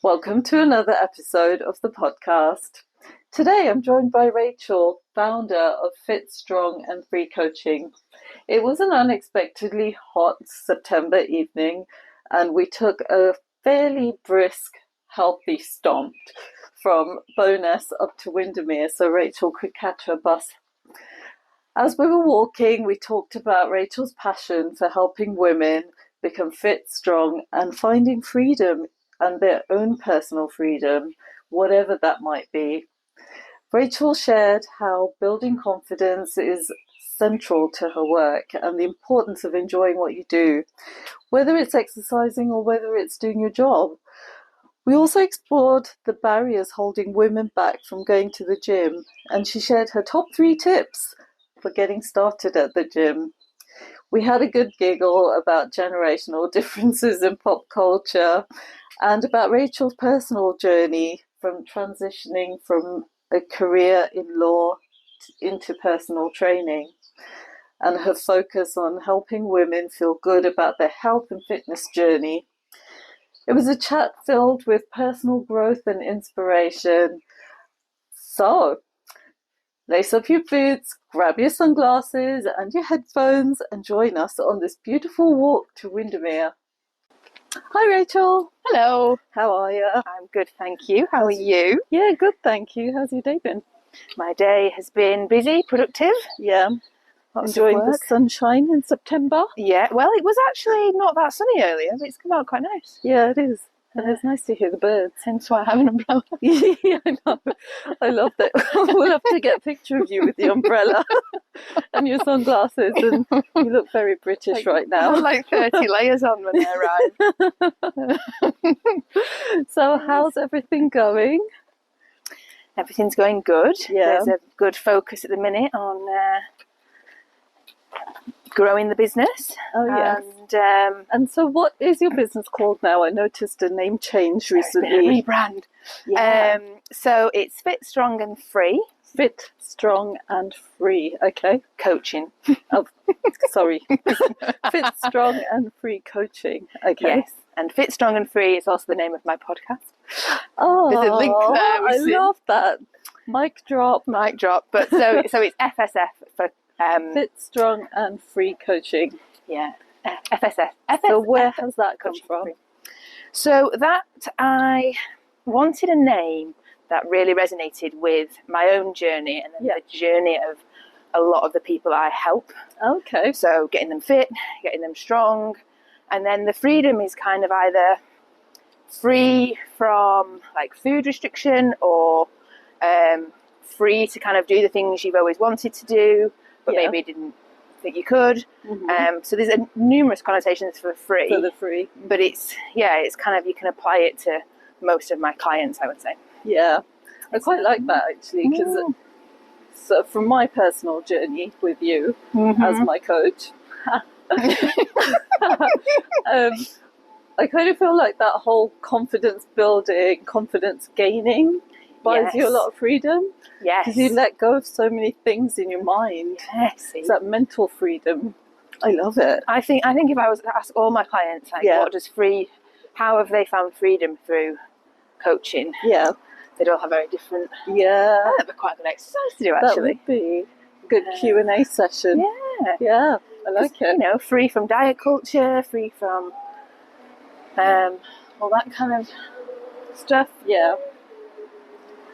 Welcome to another episode of the podcast. Today I'm joined by Rachael, founder of Fit, Strong and Free Coaching. It was an unexpectedly hot September evening and we took a fairly brisk, healthy stomp from Bowness up to Windermere so Rachael could catch her bus. As we were walking, we talked about Rachael's passion for helping women become fit, strong and finding freedom and their own personal freedom, whatever that might be. Rachael shared how building confidence is central to her work and the importance of enjoying what you do, whether it's exercising or whether it's doing your job. We also explored the barriers holding women back from going to the gym, and she shared her top 3 tips for getting started at the gym. We had a good giggle about generational differences in pop culture and about Rachael's personal journey from transitioning from a career in law into personal training and her focus on helping women feel good about their health and fitness journey. It was a chat filled with personal growth and inspiration. So, lace up your boots, grab your sunglasses and your headphones and join us on this beautiful walk to Windermere. Hi Rachael. Hello. How are you? I'm good, thank you. How are you? Yeah, good, thank you. How's your day been? My day has been busy, productive. Yeah. Enjoying the sunshine in September? Yeah, well, it was actually not that sunny earlier, but it's come out quite nice. Yeah, it is. And it's nice to hear the birds. Hence why I have an umbrella. Yeah, I know. I love that. We'll have to get a picture of you with the umbrella and your sunglasses. And you look very British right now. I have like 30 layers on when I arrive. So how's everything going? Everything's going good. Yeah. There's a good focus at the minute on growing the business. Oh, yes. And so what is your business called now? I noticed a name change recently. Rebrand. Yeah. So it's Fit, Strong and Free. Fit, Strong and Free. Okay. Coaching. Oh, sorry. Fit, Strong and Free Coaching. Okay. Yes. And Fit, Strong and Free is also the name of my podcast. Oh, there's a link there. I love that. Mic drop. Mic drop. But so it's FSF for Fit, Strong and Free Coaching. Yeah. FSF. So where has that come from? Free. So that I wanted a name that really resonated with my own journey and then the journey of a lot of the people I help. Okay. So getting them fit, getting them strong, and then the freedom is kind of either free from like food restriction or free to kind of do the things you've always wanted to do, but maybe didn't think you could. Mm-hmm. So there's numerous connotations for free. For the free. But it's kind of, you can apply it to most of my clients, I would say. Yeah. I quite like that actually, because so from my personal journey with you as my coach, I kind of feel like that whole confidence building, confidence gaining buys you a lot of freedom. Yes. Because you let go of so many things in your mind. Yes. It's that mental freedom. I love it. I think if I was to ask all my clients, like, how have they found freedom through coaching? Yeah. They'd all have very different. Yeah. That'd be quite a good exercise to do, actually. That would be a good Q&A session. Yeah. Yeah. I like it. You know, free from diet culture, free from all that kind of stuff. Yeah.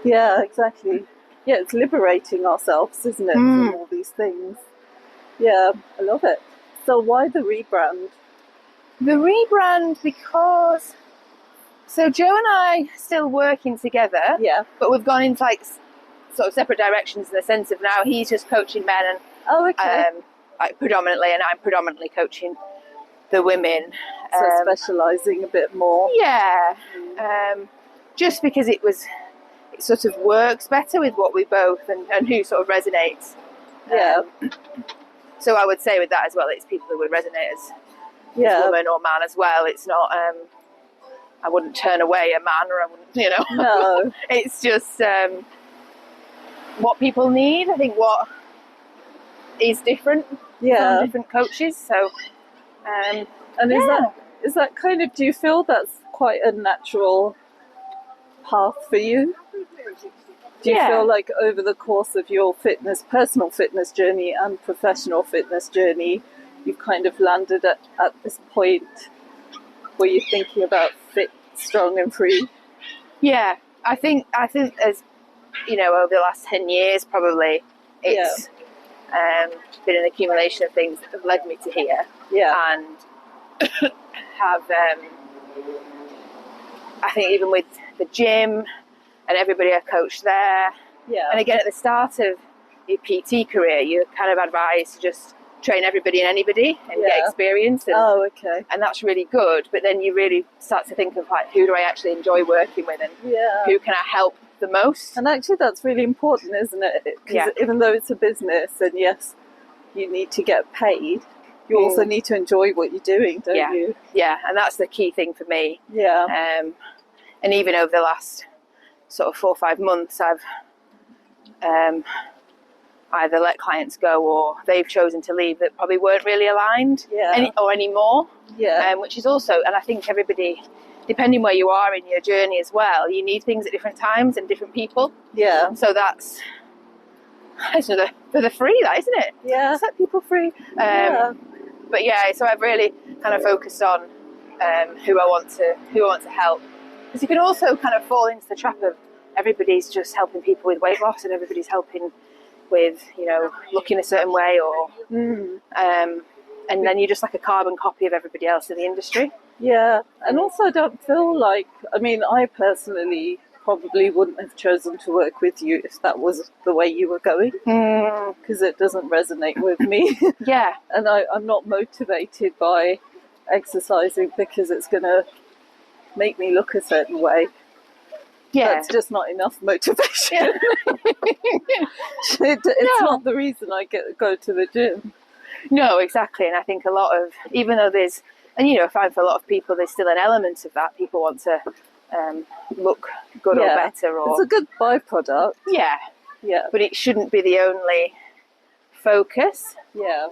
Yeah, exactly. Yeah, it's liberating ourselves, isn't it, from all these things. Yeah, I love it. So why the rebrand? The rebrand because... So Joe and I still working together, but we've gone into like sort of separate directions in the sense of now he's just coaching men and like predominantly, and I'm predominantly coaching the women. So specialising a bit more. Yeah, just because it sort of works better with what we both and who sort of resonates. Yeah. So I would say with that as well, it's people who would resonate as woman or man as well. It's not. I wouldn't turn away a man, or I wouldn't, No. It's just what people need. I think what is different from different coaches. So, and is that kind of, do you feel that's quite a natural path for you? Do you feel like over the course of your personal fitness journey and professional fitness journey, you've kind of landed at this point where you're thinking about fit, strong and free? Yeah, I think as you know, over the last 10 years probably, it's been an accumulation of things that have led me to here. Yeah. And have I think even with the gym and everybody I've coached there. Yeah. And again, at the start of your PT career, you're kind of advised to just train everybody and anybody and get experience. And, and that's really good. But then you really start to think of like, who do I actually enjoy working with and who can I help the most? And actually that's really important, isn't it? Because even though it's a business and yes, you need to get paid, you also need to enjoy what you're doing, don't you? Yeah, and that's the key thing for me. Yeah. And even over the last sort of 4 or 5 months, I've either let clients go or they've chosen to leave that probably weren't really aligned anymore. Yeah. Which is also, and I think everybody, depending where you are in your journey as well, you need things at different times and different people. Yeah. So that's for the free, that, isn't it? Yeah. Set people free. But yeah, so I've really kind of focused on who I want to help, because you can also kind of fall into the trap of everybody's just helping people with weight loss and everybody's helping with, you know, looking a certain way or and then you're just like a carbon copy of everybody else in the industry. Yeah, and also I don't feel like, I mean, I personally probably wouldn't have chosen to work with you if that was the way you were going, because it doesn't resonate with me. Yeah. And I'm not motivated by exercising because it's going to make me look a certain way. Yeah. That's just not enough motivation. It's not the reason I go to the gym. No, exactly. And I think a lot of, even though there's, and you know, I find for a lot of people there's still an element of that. People want to look good or better. Or, it's a good byproduct. Yeah. Yeah. But it shouldn't be the only focus. Yeah.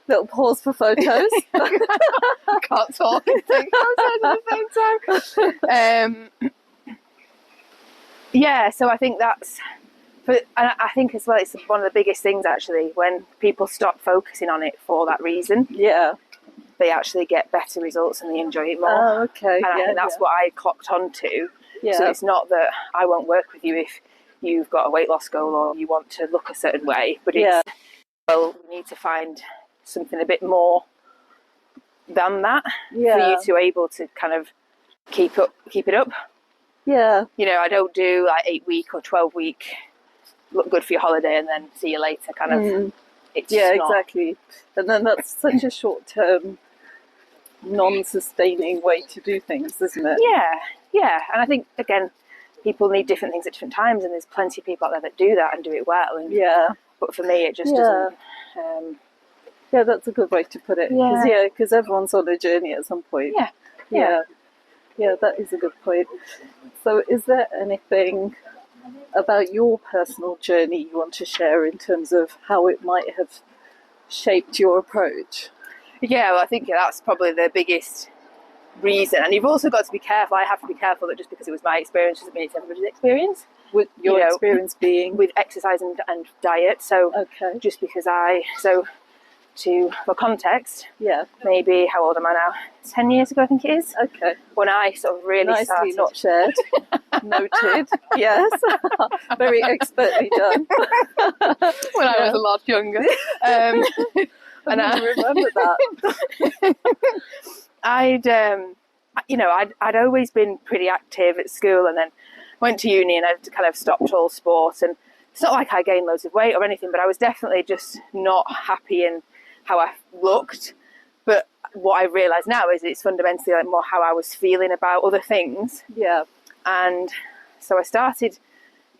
Little pause for photos. Can't talk and take photos at the same time. Yeah, so I think that's, and I think as well, it's one of the biggest things actually when people stop focusing on it for that reason. Yeah. They actually get better results and they enjoy it more. Oh, okay. And I think that's what I clocked onto. Yeah. So it's not that I won't work with you if you've got a weight loss goal or you want to look a certain way, but it's, well, we need to find something a bit more than that for you to able to kind of keep it up. Yeah. You know, I don't do like 8-week or 12-week look good for your holiday and then see you later kind of. It's not. Exactly. And then that's such a short-term, non-sustaining way to do things, isn't it? Yeah. And I think, again, people need different things at different times and there's plenty of people out there that do that and do it well. And, but for me, it just doesn't. Yeah, that's a good way to put it. Because everyone's on a journey at some point. Yeah, that is a good point. So is there anything about your personal journey you want to share in terms of how it might have shaped your approach? Yeah, well, I think that's probably the biggest reason. And you've also got to be careful. I have to be careful that just because it was my experience doesn't mean it's everybody's experience. With your experience being? With exercise and diet. So just because for context, maybe, how old am I now? 10 years ago, I think it is. Okay. When I sort of really started. Not shared. Noted. Yes. Very expertly done. When I was a lot younger. And I remember that. I'd always been pretty active at school and then went to uni and I'd kind of stopped all sport. And it's not like I gained loads of weight or anything, but I was definitely just not happy in how I looked. But what I realise now is it's fundamentally like more how I was feeling about other things. Yeah. And so I started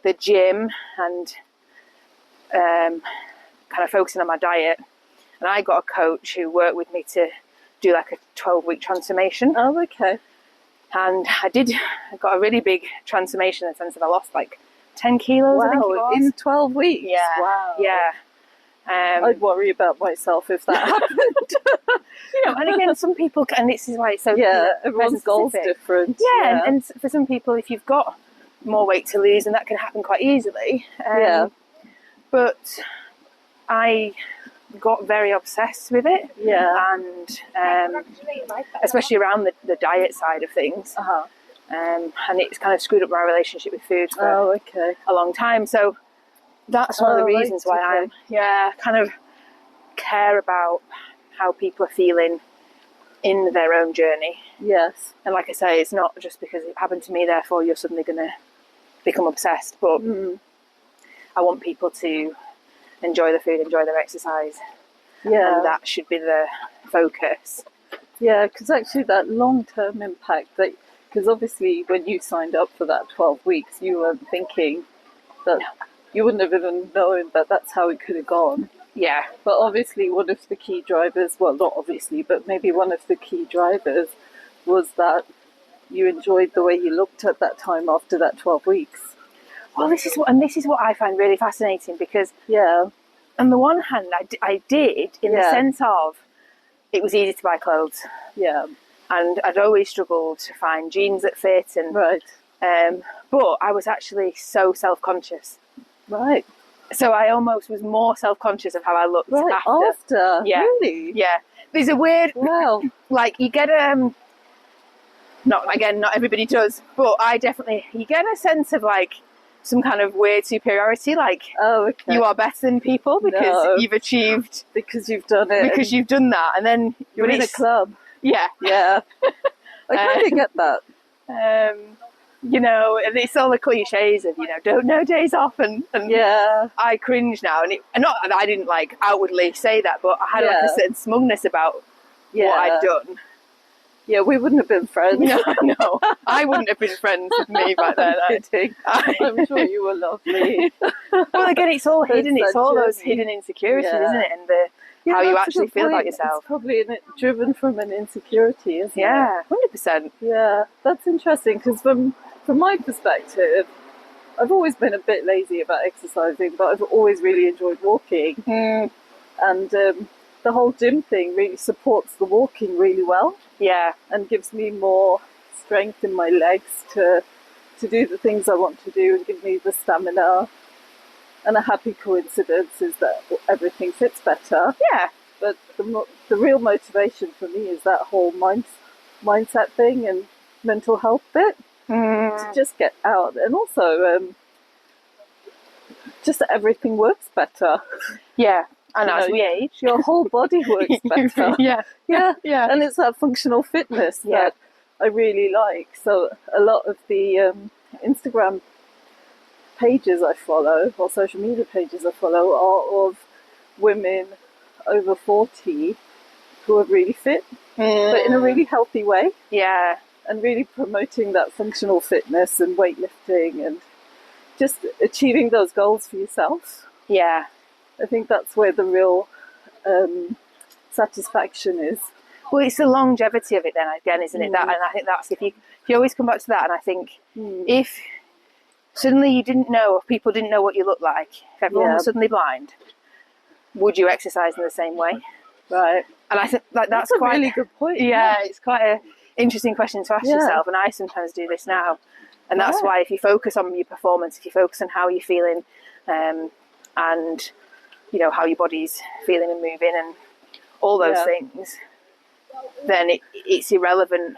the gym and kind of focusing on my diet. And I got a coach who worked with me to do like a 12-week transformation. Oh, okay. And I got a really big transformation in the sense of I lost like 10 kilos, I think it was. In 12 weeks? Yeah. Wow. Yeah. I'd worry about myself if that happened. And again, some people, and this is why it's so everyone's goal's different. Yeah, and for some people, if you've got more weight to lose, and that can happen quite easily. But I got very obsessed with it. Yeah. And especially around the diet side of things. And it's kind of screwed up my relationship with food for a long time. So that's one of the reasons why I kind of care about how people are feeling in their own journey. Yes. And like I say, it's not just because it happened to me, therefore you're suddenly going to become obsessed. But I want people to enjoy the food, enjoy their exercise. Yeah. And that should be the focus. Yeah, because actually that long-term impact, because obviously when you signed up for that 12 weeks, you weren't thinking that you wouldn't have even known that that's how it could have gone. Yeah. But obviously one of the key drivers, well, not obviously, but maybe one of the key drivers was that you enjoyed the way you looked at that time after that 12 weeks. Well, this is what I find really fascinating, because on the one hand, I did in the sense of it was easy to buy clothes. Yeah. And I'd always struggled to find jeans that fit. And but I was actually so self-conscious. Right. So I almost was more self-conscious of how I looked after. Yeah. Really? Yeah. There's a weird, like you get not everybody does, but you get a sense of like some kind of weird superiority, like you are better than people because you've achieved, because you've done it, because you've done that, and then you're in a club. Yeah. I kind of get that. And it's all the cliches of don't know days off, and I cringe now, and not that I didn't like outwardly say that, but I had like a certain smugness about what I'd done. Yeah, we wouldn't have been friends. No, I wouldn't have been friends with me back then. I'm sure you were lovely. Well, again, it's all hidden. It's all those hidden insecurities, isn't it? And how you actually feel about yourself. It's probably driven from an insecurity, isn't it? Yeah, 100%. Yeah, that's interesting, because from my perspective, I've always been a bit lazy about exercising, but I've always really enjoyed walking. And the whole gym thing really supports the walking really well. Yeah. And gives me more strength in my legs to do the things I want to do, and give me the stamina. And a happy coincidence is that everything fits better. Yeah. But the real motivation for me is that whole mindset thing and mental health bit. To just get out, and also just that everything works better. Yeah. And as we age, your whole body works better. Yeah. And it's that functional fitness that I really like. So a lot of the Instagram pages I follow, or social media pages I follow, are of women over 40 who are really fit, but in a really healthy way. Yeah. And really promoting that functional fitness and weightlifting and just achieving those goals for yourself. Yeah. I think that's where the real satisfaction is. Well, it's the longevity of it then, again, isn't it? That, and I think that's, if you always come back to that, and I think if suddenly you didn't know, if people didn't know what you look like, if everyone was suddenly blind, would you exercise in the same way? Right. And I think that's quite a really good point. Yeah, it's quite an interesting question to ask yourself, and I sometimes do this now. And that's why, if you focus on your performance, if you focus on how you're feeling, and how your body's feeling and moving and all those things, then it's irrelevant.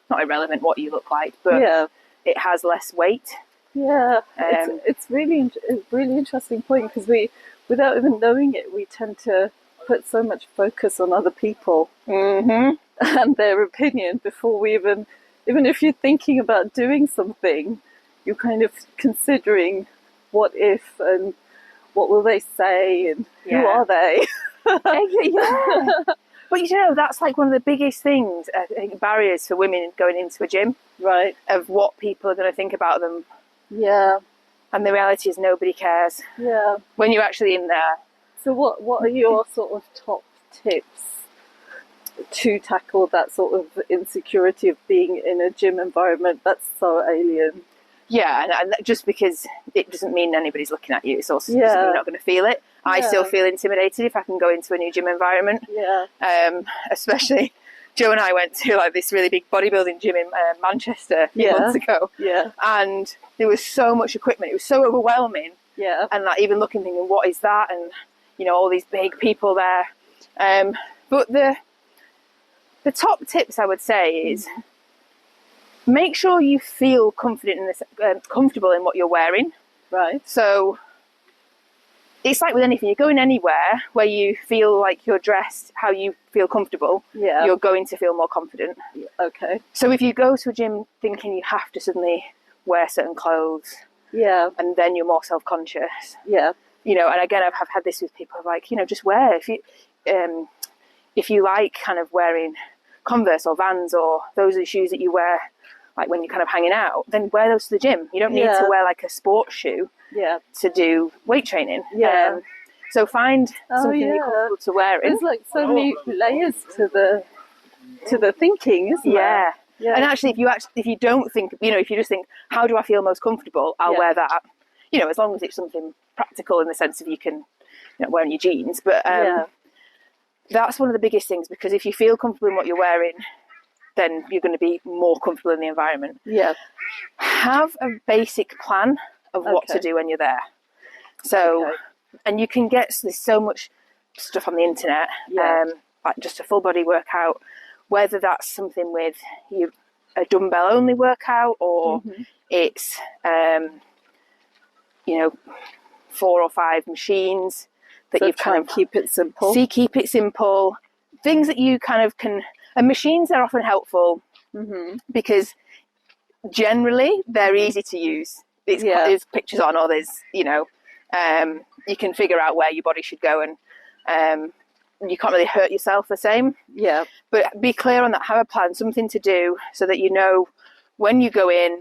Not irrelevant what you look like, but it has less weight. Yeah, it's really a really interesting point, because we, without even knowing it, we tend to put so much focus on other people and their opinion before we even if you're thinking about doing something, you're kind of considering what if and what will they say and who are they. But that's like one of the biggest things, I think, barriers for women going into a gym, right? Of what people are going to think about them. Yeah. And the reality is nobody cares. Yeah. When you're actually in there. So what are your sort of top tips to tackle that sort of insecurity of being in a gym environment. That's so alien. Yeah, and just because it doesn't mean anybody's looking at you, it's also doesn't mean you're not going to feel it. I still feel intimidated if I can go into a new gym environment. Yeah. Especially, Joe and I went to like this really big bodybuilding gym in Manchester a few months ago. Yeah. And there was so much equipment. It was so overwhelming. Yeah. And like even looking, thinking, what is that? And you know, all these big people there. But the top tips I would say is make sure you feel confident in this, comfortable in what you're wearing. Right. So it's like with anything, you're going anywhere where you feel like you're dressed how you feel comfortable, you're going to feel more confident. Okay. So if you go to a gym thinking you have to suddenly wear certain clothes, and then you're more self-conscious. Yeah. You know, and again, I've had this with people like, you know, just wear, if you like kind of wearing Converse or Vans or those are the shoes that you wear like when you're kind of hanging out, then wear those to the gym. You don't need to wear like a sports shoe to do weight training. So find something you're comfortable to wear. There's like so many layers to the thinking, isn't there? Yeah. And actually, if you don't think, you know, if you just think, how do I feel most comfortable? I'll wear that. You know, as long as it's something practical in the sense of you can, you know, wearing your jeans. But that's one of the biggest things, because if you feel comfortable in what you're wearing, then you're going to be more comfortable in the environment. Yeah. Have a basic plan of what to do when you're there. So, and you can get, there's so much stuff on the internet, like just a full body workout, whether that's something with a dumbbell only workout or it's, you know, 4 or 5 machines that so you've kind of keep it simple. Keep it simple. Things that you kind of can. And machines are often helpful because generally they're easy to use. There's pictures on, or there's, you know, you can figure out where your body should go, and you can't really hurt yourself the same. Yeah. But be clear on that. Have a plan, something to do, so that you know when you go in,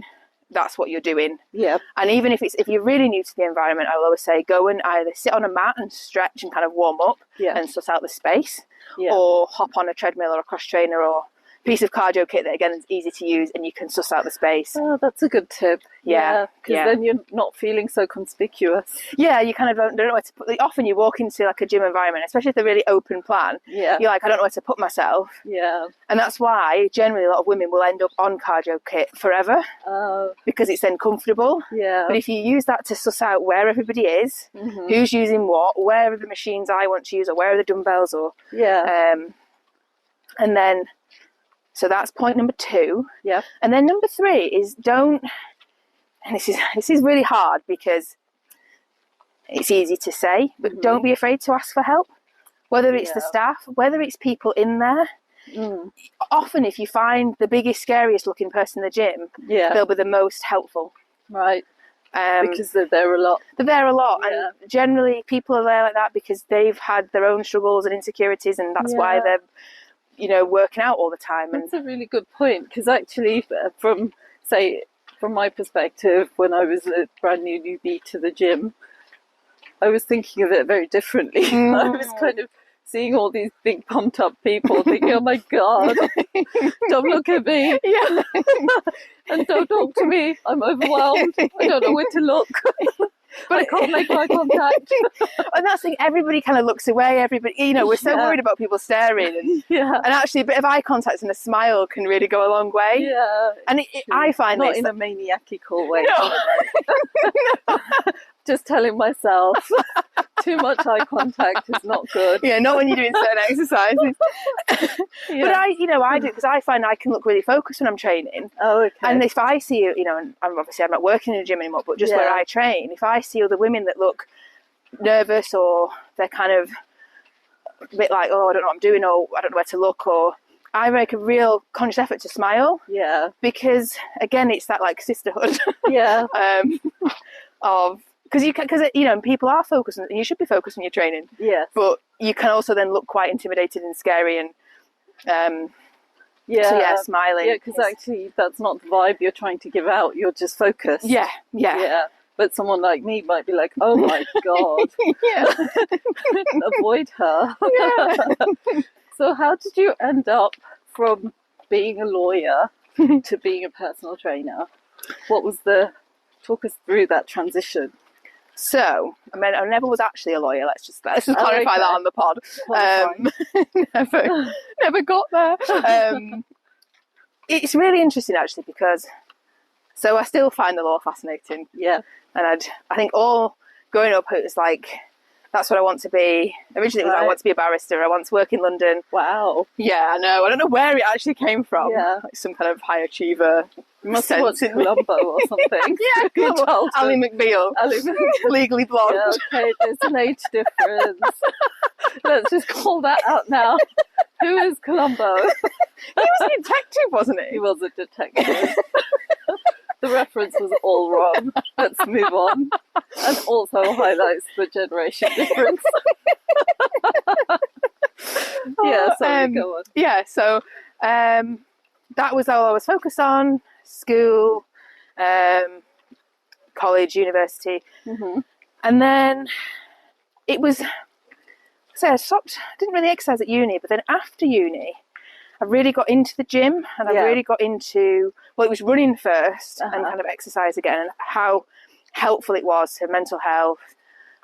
that's what you're doing. Yeah. And even if you're really new to the environment, I will always say go and either sit on a mat and stretch and kind of warm up and suss out the space, or hop on a treadmill or a cross trainer or piece of cardio kit that again is easy to use and you can suss out the space. Oh, that's a good tip. Because then you're not feeling so conspicuous. Yeah, you kind of don't know where to put. Often you walk into like a gym environment, especially if they're really open plan. Yeah, you're like, I don't know where to put myself. Yeah, and that's why generally a lot of women will end up on cardio kit forever. Because it's then comfortable. Yeah, but if you use that to suss out where everybody is, who's using what, where are the machines I want to use, or where are the dumbbells, or and then. So that's point number 2. Yeah. And then number 3 is don't, and this is really hard because it's easy to say, but don't be afraid to ask for help. Whether it's the staff, whether it's people in there. Often if you find the biggest, scariest looking person in the gym, they'll be the most helpful. Right. Because they're there a lot. They're there a lot. Yeah. And generally people are there like that because they've had their own struggles and insecurities, and that's why they're, you know, working out all the time. That's a really good point, because actually from my perspective, when I was a brand new newbie to the gym, I was thinking of it very differently. I was kind of seeing all these big pumped up people thinking, oh my God, don't look at me. And don't talk to me. I'm overwhelmed. I don't know where to look. But I can't make eye contact. And that's the thing, everybody kind of looks away. Everybody, you know, we're so worried about people staring. And actually a bit of eye contact and a smile can really go a long way. Yeah. And I find not in a maniacal way. No. Just telling myself too much eye contact is not good. Yeah, not when you're doing certain exercises. But I do, because I find I can look really focused when I'm training. Oh, okay. And if I see, you know, and obviously I'm not working in a gym anymore, but just where I train, if I see other women that look nervous, or they're kind of a bit like, oh, I don't know what I'm doing, or I don't know where to look, or I make a real conscious effort to smile. Yeah. Because again, it's that like sisterhood. Yeah. Because you know, people are focused, and you should be focused on your training. Yeah. But you can also then look quite intimidated and scary, and smiling. Yeah, because actually that's not the vibe you're trying to give out. You're just focused. Yeah. But someone like me might be like, oh my God. Avoid her. So how did you end up from being a lawyer to being a personal trainer? Talk us through that transition. So, I mean, I never was actually a lawyer. Let's just clarify that on the pod. Never got there. It's really interesting actually because, so I still find the law fascinating. Yeah. And I think all growing up it was like, that's what I want to be. Originally it was I want to be a barrister. I want to work in London. Wow. Yeah, I know. I don't know where it actually came from. Yeah. Like some kind of high achiever. You must have watched Columbo or something. Yeah, Ally McBeal. Legally Blonde. Yeah, okay, there's an age difference. Let's just call that out now. Who is Columbo? He was a detective, wasn't he? He was a detective. The reference was all wrong. Let's move on. And also highlights the generation difference. Yeah, sorry, go on. Yeah, so that was all I was focused on. School, college, university. Mm-hmm. And then it was, so I didn't really exercise at uni, but then after uni, I really got into the gym and I really got into, well, it was running first and kind of exercise again, and how helpful it was to mental health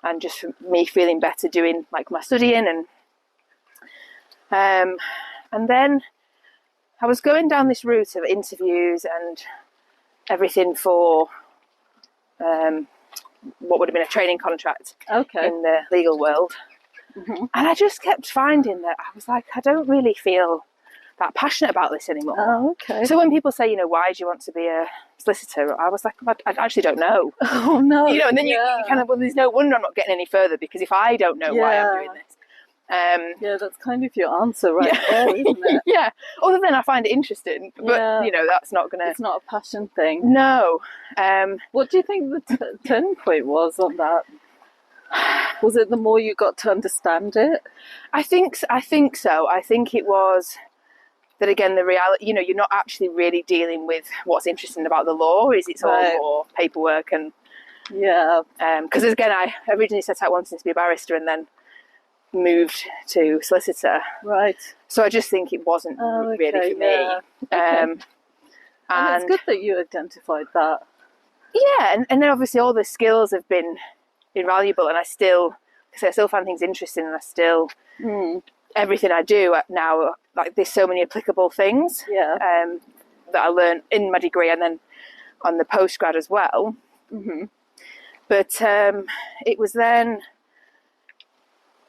and just for me feeling better doing like my studying. And then I was going down this route of interviews and everything for what would have been a training contract in the legal world. Mm-hmm. And I just kept finding that I was like, I don't really feel that passionate about this anymore. Oh, okay. So when people say, you know, why do you want to be a solicitor? I was like, I actually don't know. Oh, no. You know, and then you kind of, well, there's no wonder I'm not getting any further because if I don't know why I'm doing this. Yeah, that's kind of your answer right there, isn't it? Yeah. Other than I find it interesting, but, you know, that's not going to... It's not a passion thing. No. What do you think the turning point was on that? Was it the more you got to understand it? I think so. I think it was that, again, the reality, you know, you're not actually really dealing with what's interesting about the law. It's all more paperwork and... Yeah. Because, again, I originally set out wanting to be a barrister and then moved to solicitor. Right. So I just think it wasn't really for me. And it's good that you identified that. Yeah, and then obviously all the skills have been invaluable, and I still find things interesting, and I still everything I do now, like there's so many applicable things that I learned in my degree and then on the postgrad as well. Mm-hmm. But it was then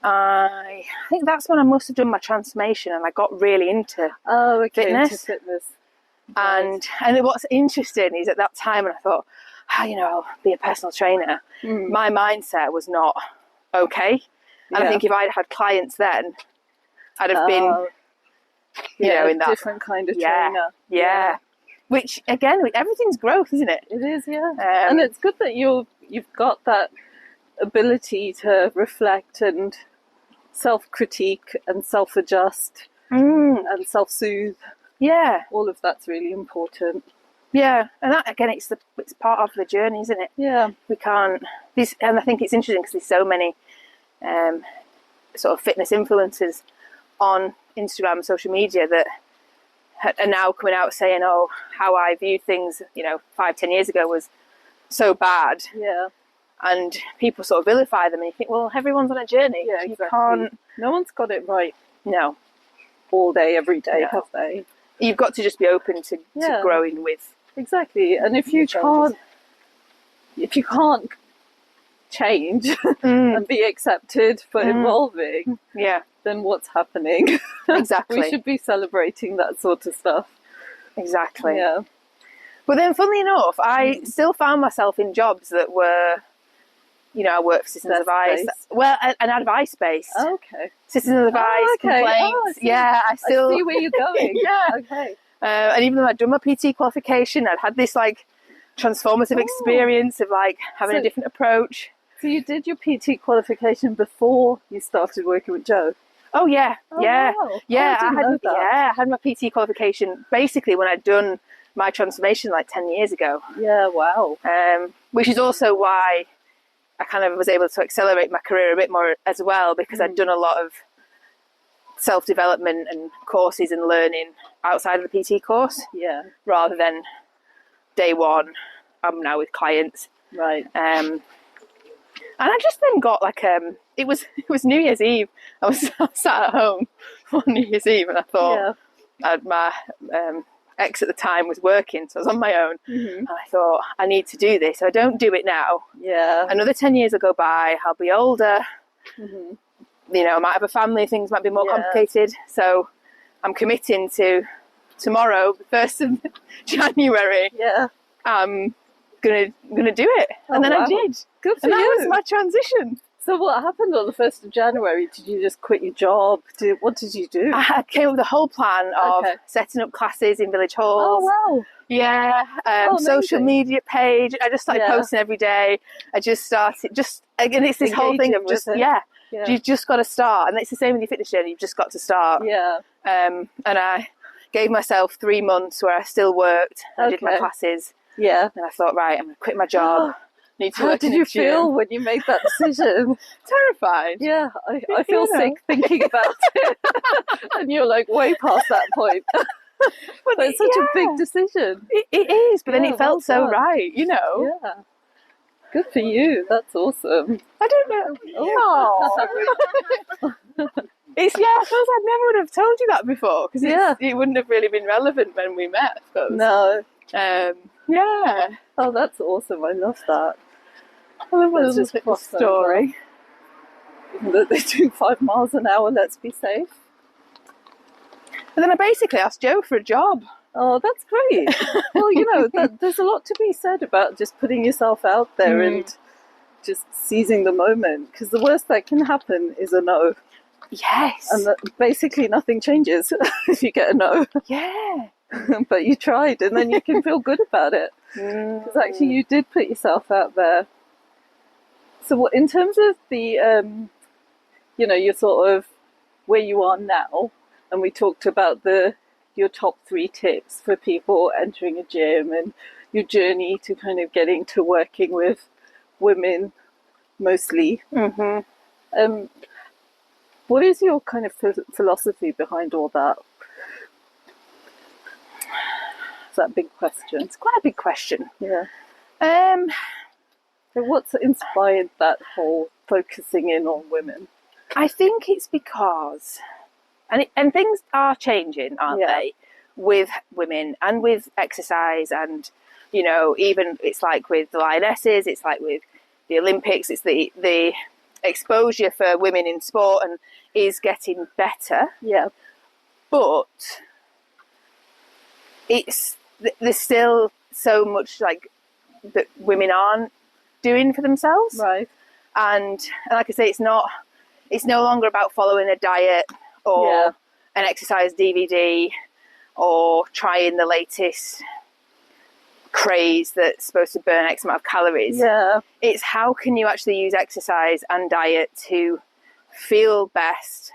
I think that's when I must have done my transformation and I got really into fitness. Into fitness. And what's interesting is at that time when I thought, you know, I'll be a personal trainer, my mindset was not okay. And I think if I'd had clients then, I'd have been, you know, in that different kind of trainer. Yeah. Which again, everything's growth, isn't it? It is, yeah. And it's good that you've got that ability to reflect and self-critique and self-adjust and self-soothe. Yeah. All of that's really important. Yeah, and that again, it's part of the journey, isn't it? Yeah. We can't. And I think it's interesting because there's so many sort of fitness influencers on Instagram and social media that are now coming out saying, "Oh, how I viewed things, you know, 5-10 years ago was so bad." Yeah. And people sort of vilify them, and you think, well, everyone's on a journey. Yeah, exactly. You can't. No one's got it right. No. All day, every day, have they? You've got to just be open to growing with. Exactly, and if you can't change and be accepted for evolving, then what's happening? Exactly. We should be celebrating that sort of stuff. Exactly. Yeah. But then, funnily enough, I still found myself in jobs that were, you know, I worked for Citizens Advice. Well, an advice based. Okay. Citizens Advice, complaints. I see where you're going. Okay. And even though I'd done my PT qualification, I'd had this like transformative experience of like having a different approach. So you did your PT qualification before you started working with Joe? Oh yeah, yeah, wow. Yeah. I had my PT qualification basically when I'd done my transformation like 10 years ago. Yeah, wow. Which is also why I kind of was able to accelerate my career a bit more as well, because I'd done a lot of self-development and courses and learning outside of the PT course. Yeah. Rather than day one, I'm now with clients. Right. And I just then got like it was New Year's Eve. I was sat at home on New Year's Eve, and I thought my ex at the time was working, so I was on my own. And I thought, I need to do this. If I don't do it now, another 10 years will go by. I'll be older. You know, I might have a family. Things might be more complicated. So I'm committing to tomorrow, the 1st of January. Yeah. I'm gonna do it. And then I did. Good for and you. That was my transition. So what happened on the 1st of January? Did you just quit your job? What did you do? I came up with a whole plan of setting up classes in village halls. Oh, wow. Yeah. Social media page. I just started posting every day. I just started, again, it's this whole thing of just, you've just got to start. And it's the same with your fitness journey. You've just got to start. Yeah. And I gave myself 3 months where I still worked. I did my classes. Yeah. And I thought, right, I'm going to quit my job. How did you feel when you made that decision? Terrified. Yeah, I feel sick thinking about it. And you're like way past that point. But it's such a big decision. It is, but then it felt so right, you know. Yeah. Good for you. That's awesome. I don't know. It's I suppose I never would have told you that before, because it wouldn't have really been relevant when we met, I suppose. No. Yeah. Oh, that's awesome. I love that. I love a little bit of story. That they do 5 miles an hour, let's be safe. And then I basically asked Joe for a job. Oh, that's great. Well, you know, there's a lot to be said about just putting yourself out there and just seizing the moment. Because the worst that can happen is a no. Yes. And basically nothing changes if you get a no. Yeah. But you tried, and then you can feel good about it. Because actually you did put yourself out there. So what, in terms of the, you know, your sort of where you are now, and we talked about your top 3 tips for people entering a gym and your journey to kind of getting to working with women mostly. What is your kind of philosophy behind all that? Is that a big question? It's quite a big question. Yeah. So what's inspired that whole focusing in on women? I think it's because, and things are changing, aren't they, with women and with exercise, and, you know, even it's like with the Lionesses, it's like with the Olympics, it's the exposure for women in sport and is getting better. Yeah. But there's still so much like that women aren't doing for themselves. Right. And like I say, it's no longer about following a diet or an exercise DVD or trying the latest craze that's supposed to burn X amount of calories. Yeah. It's how can you actually use exercise and diet to feel best,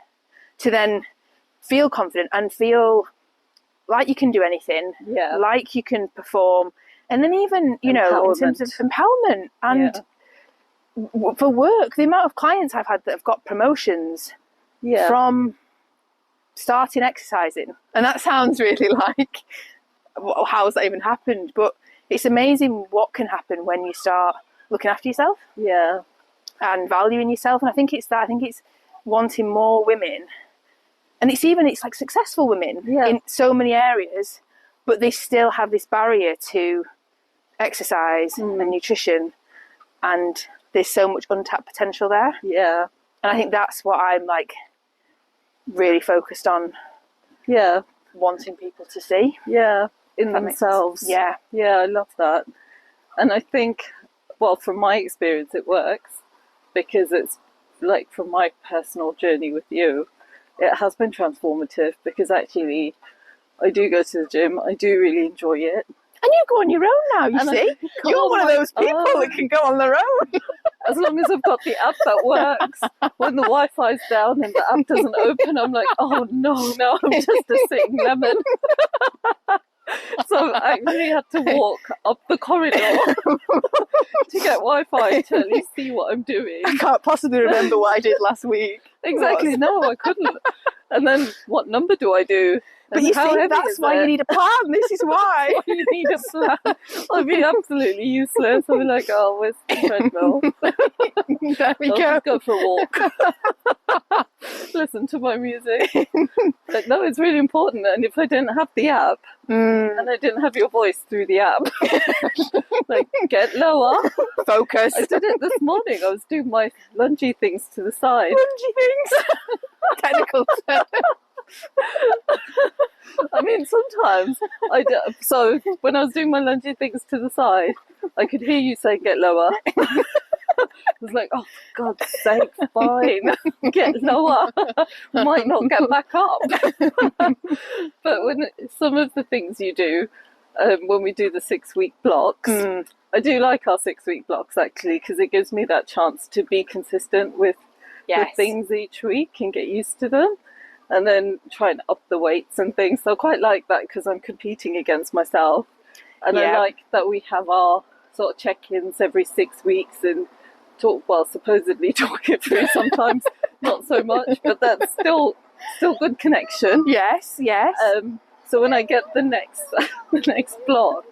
to then feel confident and feel like you can do anything, like you can perform. And then even, you know, in terms of empowerment and for work, the amount of clients I've had that have got promotions from starting exercising. And that sounds really like, how's that even happened? But it's amazing what can happen when you start looking after yourself. Yeah. And valuing yourself. And I think it's that. I think it's wanting more women. And it's like successful women in so many areas, but they still have this barrier to exercise and nutrition, and there's so much untapped potential there. Yeah. And I think that's what I'm like really focused on. Yeah. Wanting people to see. Yeah. In themselves. Yeah. Yeah, I love that. And I think, well, from my experience, it works because it's like from my personal journey with you, it has been transformative because actually I do go to the gym. I do really enjoy it. And you go on your own now, you see. You're one of those people that can go on their own. As long as I've got the app that works. When the Wi-Fi's down and the app doesn't open, I'm like, oh no, I'm just a sitting lemon. So I actually had to walk up the corridor to get Wi-Fi to at least see what I'm doing. I can't possibly remember what I did last week. Exactly, no, I couldn't. And then what number do I do? But And you how see, heavy that's is why it? you need a plan. This is why. You need a plan. I'd be absolutely useless. I'd be like, oh, where's the treadmill? There we I'll go. just go for a walk. Listen to my music. But no, it's really important. And if I didn't have the app, and I didn't have your voice through the app, like, get lower. Focus. I did it this morning. I was doing my lungy things to the side. Lungy things. Technical term. I mean, sometimes so when I was doing my lungy things to the side, I could hear you say, get lower. I was like, oh, for God's sake, fine, get lower. Might not get back up. But when some of the things you do, when we do the 6-week blocks, I do like our 6-week blocks, actually, because it gives me that chance to be consistent with the things each week and get used to them. And then try and up the weights and things. So I quite like that because I'm competing against myself. And I like that we have our sort of check-ins every 6 weeks and supposedly talk it through, sometimes not so much, but that's still good connection. Yes. So when I get the next block,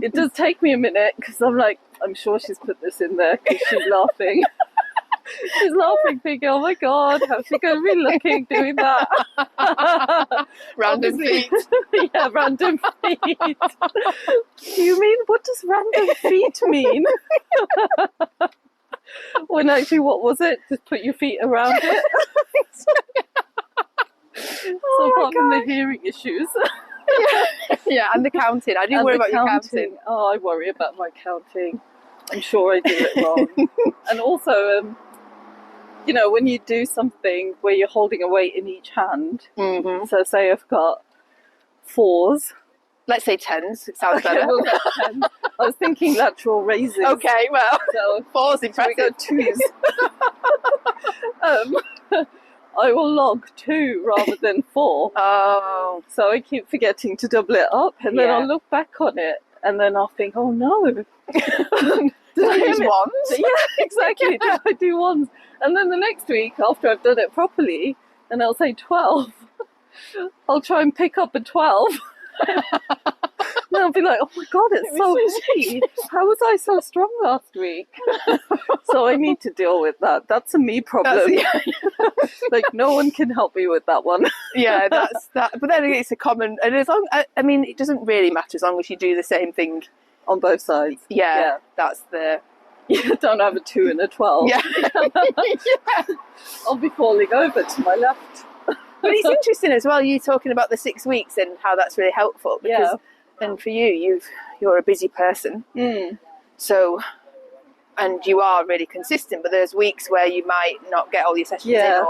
it does take me a minute because I'm like, I'm sure she's put this in there because she's laughing. She's laughing, thinking, oh my God, how's she going to be looking doing that? Random feet. Yeah, random feet. Do you mean, what does random feet mean? When actually, what was it? Just put your feet around it? So apart from the hearing issues. Yeah, and the counting. I do worry about your counting. Oh, I worry about my counting. I'm sure I do it wrong. And also, you know, when you do something where you're holding a weight in each hand, so say I've got 4s. Let's say 10s. It sounds better. We'll get 10s. I was thinking lateral raises. Okay, well, so 4's impressive. We go 2s. I will log 2 rather than 4. Oh. So I keep forgetting to double it up, and then I'll look back on it, and then I'll think, oh no. Did I use ones? Yeah, exactly. Did I do ones? And then the next week, after I've done it properly, and I'll say 12, I'll try and pick up a 12. And I'll be like, oh my God, it's so heavy. How was I so strong last week? So I need to deal with that. That's a me problem. Like, no one can help me with that one. Yeah, that's that. But then it's a common, and as long, I mean, it doesn't really matter as long as you do the same thing on both sides. Yeah. That's the... You don't have a 2 and a 12. Yeah. I'll be falling over to my left. But it's interesting as well, you talking about the 6 weeks and how that's really helpful. Because, and for you, you're a busy person. So, and you are really consistent, but there's weeks where you might not get all your sessions in.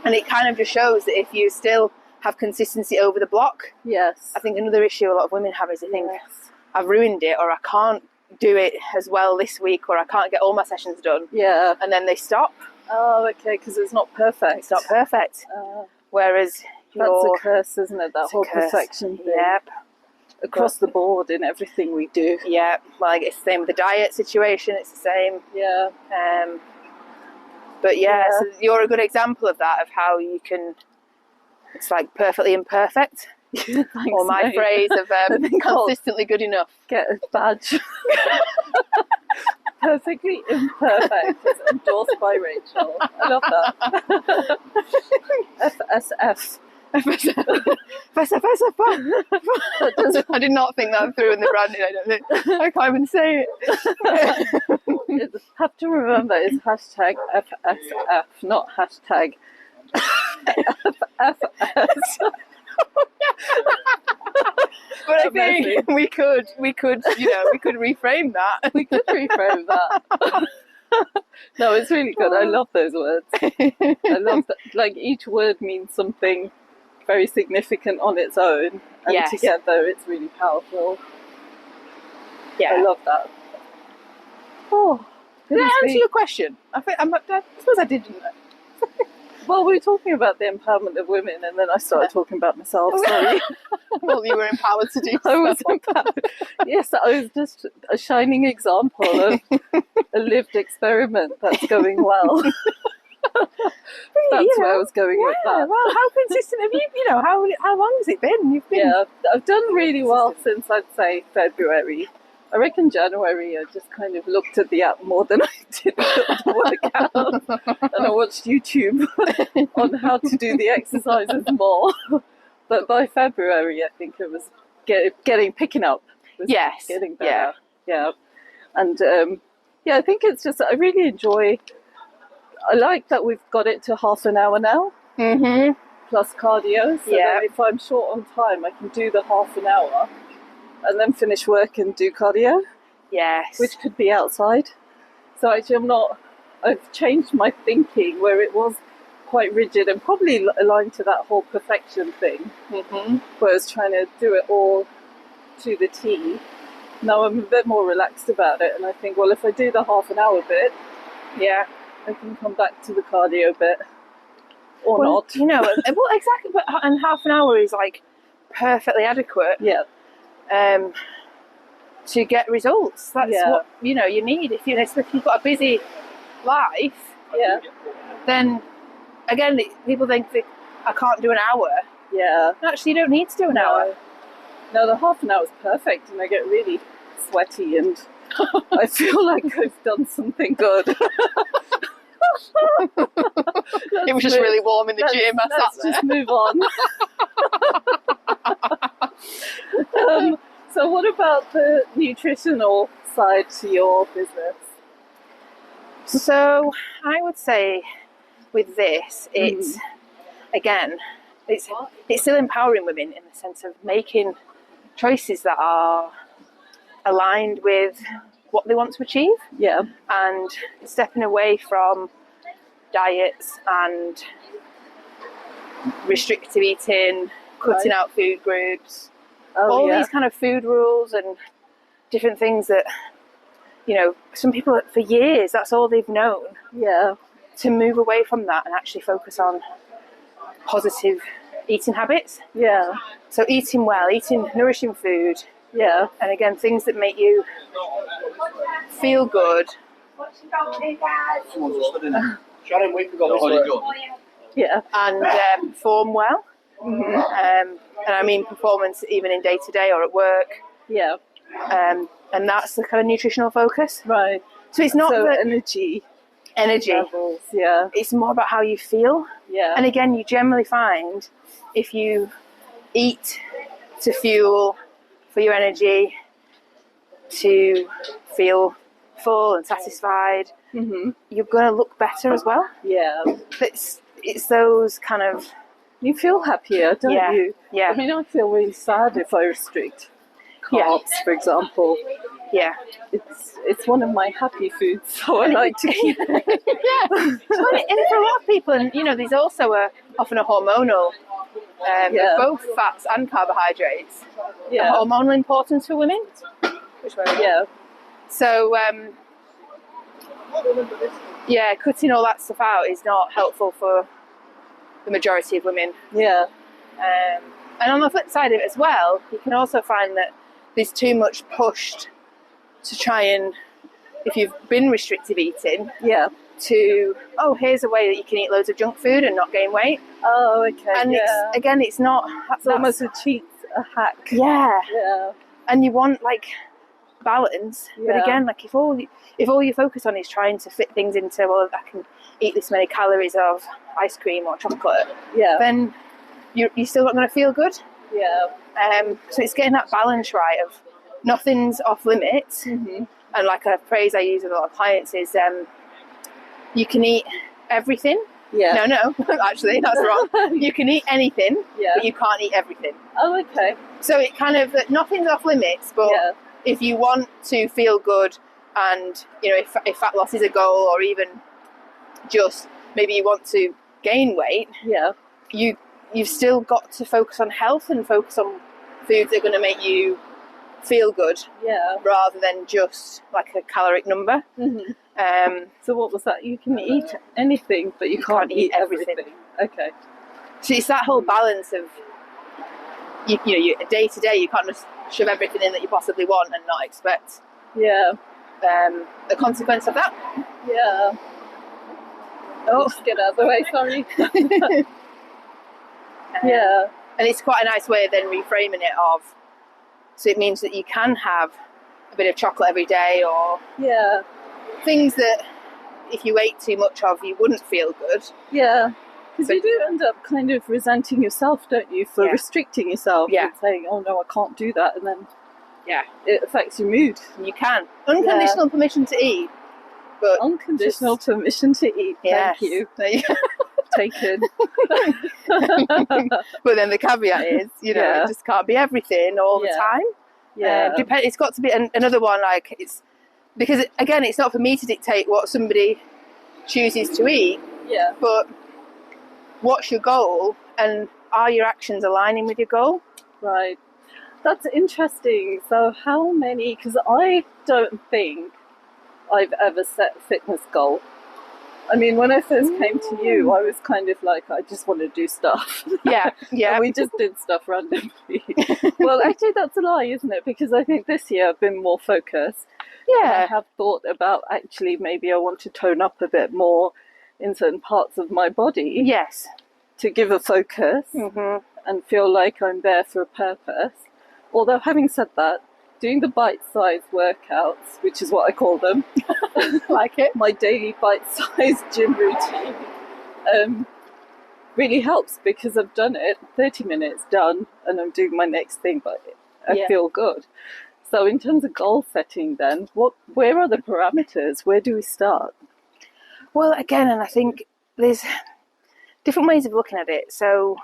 And it kind of just shows that if you still have consistency over the block. Yes. I think another issue a lot of women have is they think, I've ruined it, or I can't do it as well this week, or I can't get all my sessions done. Yeah. And then they stop. Oh, okay, because it's not perfect. It's not perfect. Whereas that's a curse, isn't it? That whole perfection thing. Yep. Across the board in everything we do. Yeah. Well, it's the same with the diet situation. It's the same. Yeah. But so you're a good example of that, of how you can. It's like perfectly imperfect. Thanks, or my mate. phrase of consistently good enough. Get a badge. Perfectly imperfect. It's endorsed by Rachel. I love that. FSF. I did not think that through in the branding. I don't think. I can't even say it. You have to remember it's hashtag FSF, not hashtag FFS. But I think we could reframe that. We could reframe that. No, it's really good. I love those words. I love that. Like, each word means something very significant on its own, and together it's really powerful. Yeah, I love that. Oh, did I answer your question? I suppose I didn't. Well, we were talking about the empowerment of women, and then I started talking about myself. Sorry. Well, you were empowered to do so. I was empowered. Yes, I was just a shining example of a lived experiment that's going well. That's where I was going with that. Well, how consistent have you, how long has it been? You've been... Yeah, I've done really well since, I'd say, February. I reckon January I just kind of looked at the app more than I did the workout. And I watched YouTube on how to do the exercises more. But by February, I think it was picking up. Yes. Getting better. Yeah. And I think it's just, I really enjoy, I like that we've got it to half an hour now. Mm-hmm. Plus cardio. So that if I'm short on time, I can do the half an hour. And then finish work and do cardio. Yes. Which could be outside. So actually I've changed my thinking where it was quite rigid and probably aligned to that whole perfection thing. Mm-hmm. Where I was trying to do it all to the T. Now I'm a bit more relaxed about it and I think, well, if I do the half an hour bit, I can come back to the cardio bit. Or not. Exactly, and half an hour is like perfectly adequate. Yeah. To get results. That's what you need. If you've got a busy life, then again people think that I can't do an hour. Yeah. Actually, you don't need to do an hour. No, the half an hour is perfect, and I get really sweaty, and I feel like I've done something good. It was just really warm in the gym. Let's just move on. So what about the nutritional side to your business? So I would say with this, it's still empowering women in the sense of making choices that are aligned with what they want to achieve. Yeah. And stepping away from diets and restrictive eating, cutting out food groups, these kind of food rules and different things that, some people for years, that's all they've known. Yeah. To move away from that and actually focus on positive eating habits. Yeah. So eating well, eating nourishing food. Yeah. And again, things that make you feel good. Yeah. And perform well. Mm-hmm. And I mean performance even in day-to-day or at work. Yeah. And that's the kind of nutritional focus. Right. So it's not the energy levels. Yeah. It's more about how you feel. Yeah. And again, you generally find if you eat to fuel for your energy, to feel full and satisfied, you're going to look better as well. Yeah. It's those kind of... You feel happier, don't you? Yeah. I mean, I feel really sad if I restrict carbs, for example. Yeah. It's one of my happy foods, so I like to keep it. And for a lot of people, and there's also often a hormonal, both fats and carbohydrates, a hormonal importance for women. Which one? Yeah. So, cutting all that stuff out is not helpful for the majority of women. Yeah. And on the flip side of it as well, you can also find that there's too much pushed to try and, if you've been restrictive eating, to, here's a way that you can eat loads of junk food and not gain weight. Oh, okay. And it's not... It's almost a hack. Yeah. Yeah. And you want, balance. Yeah. But again, if all you focus on is trying to fit things into, I can eat this many calories of ice cream or chocolate, then you're still not going to feel good. Yeah. So it's getting that balance right of nothing's off limits. Mm-hmm. And a phrase I use with a lot of clients is you can eat everything. Yeah. No, actually, that's wrong. You can eat anything, but you can't eat everything. Oh, okay. So it kind of, nothing's off limits, but if you want to feel good and, if fat loss is a goal or even just maybe you want to gain weight, you've still got to focus on health and focus on foods that are going to make you feel good, rather than just a caloric number. Mm-hmm. So what was that? You can eat anything, but you can't eat everything. Okay. So it's that whole balance of you day to day. You can't just shove everything in that you possibly want and not expect the consequence of that. Yeah. Oh. Just get out of the way, sorry. Yeah. And it's quite a nice way of then reframing it of, so it means that you can have a bit of chocolate every day, or things that if you ate too much of, you wouldn't feel good. Yeah. Because you do end up kind of resenting yourself, don't you, for restricting yourself and saying, oh no, I can't do that, and then it affects your mood. You can. Unconditional permission to eat. But unconditional permission to eat. Yes. Thank you. Taken. But then the caveat is, you know, it just can't be everything all the time. Yeah. It's got to be another one, like, it's because, again, it's not for me to dictate what somebody chooses to eat. Yeah. But what's your goal, and are your actions aligning with your goal? Right. That's interesting. So how many, because I don't think I've ever set a fitness goal. I mean, when I first came to you, I was kind of like, I just want to do stuff. Yeah. And we just did stuff randomly. Well, actually, that's a lie, isn't it? Because I think this year I've been more focused. Yeah. I have thought about actually maybe I want to tone up a bit more in certain parts of my body. Yes. To give a focus and feel like I'm there for a purpose. Although, having said that, doing the bite-sized workouts, which is what I call them, like it, my daily bite-sized gym routine, really helps because I've done it, 30 minutes done, and I'm doing my next thing, but I feel good. So in terms of goal setting then, where are the parameters? Where do we start? Well, again, and I think there's different ways of looking at it. So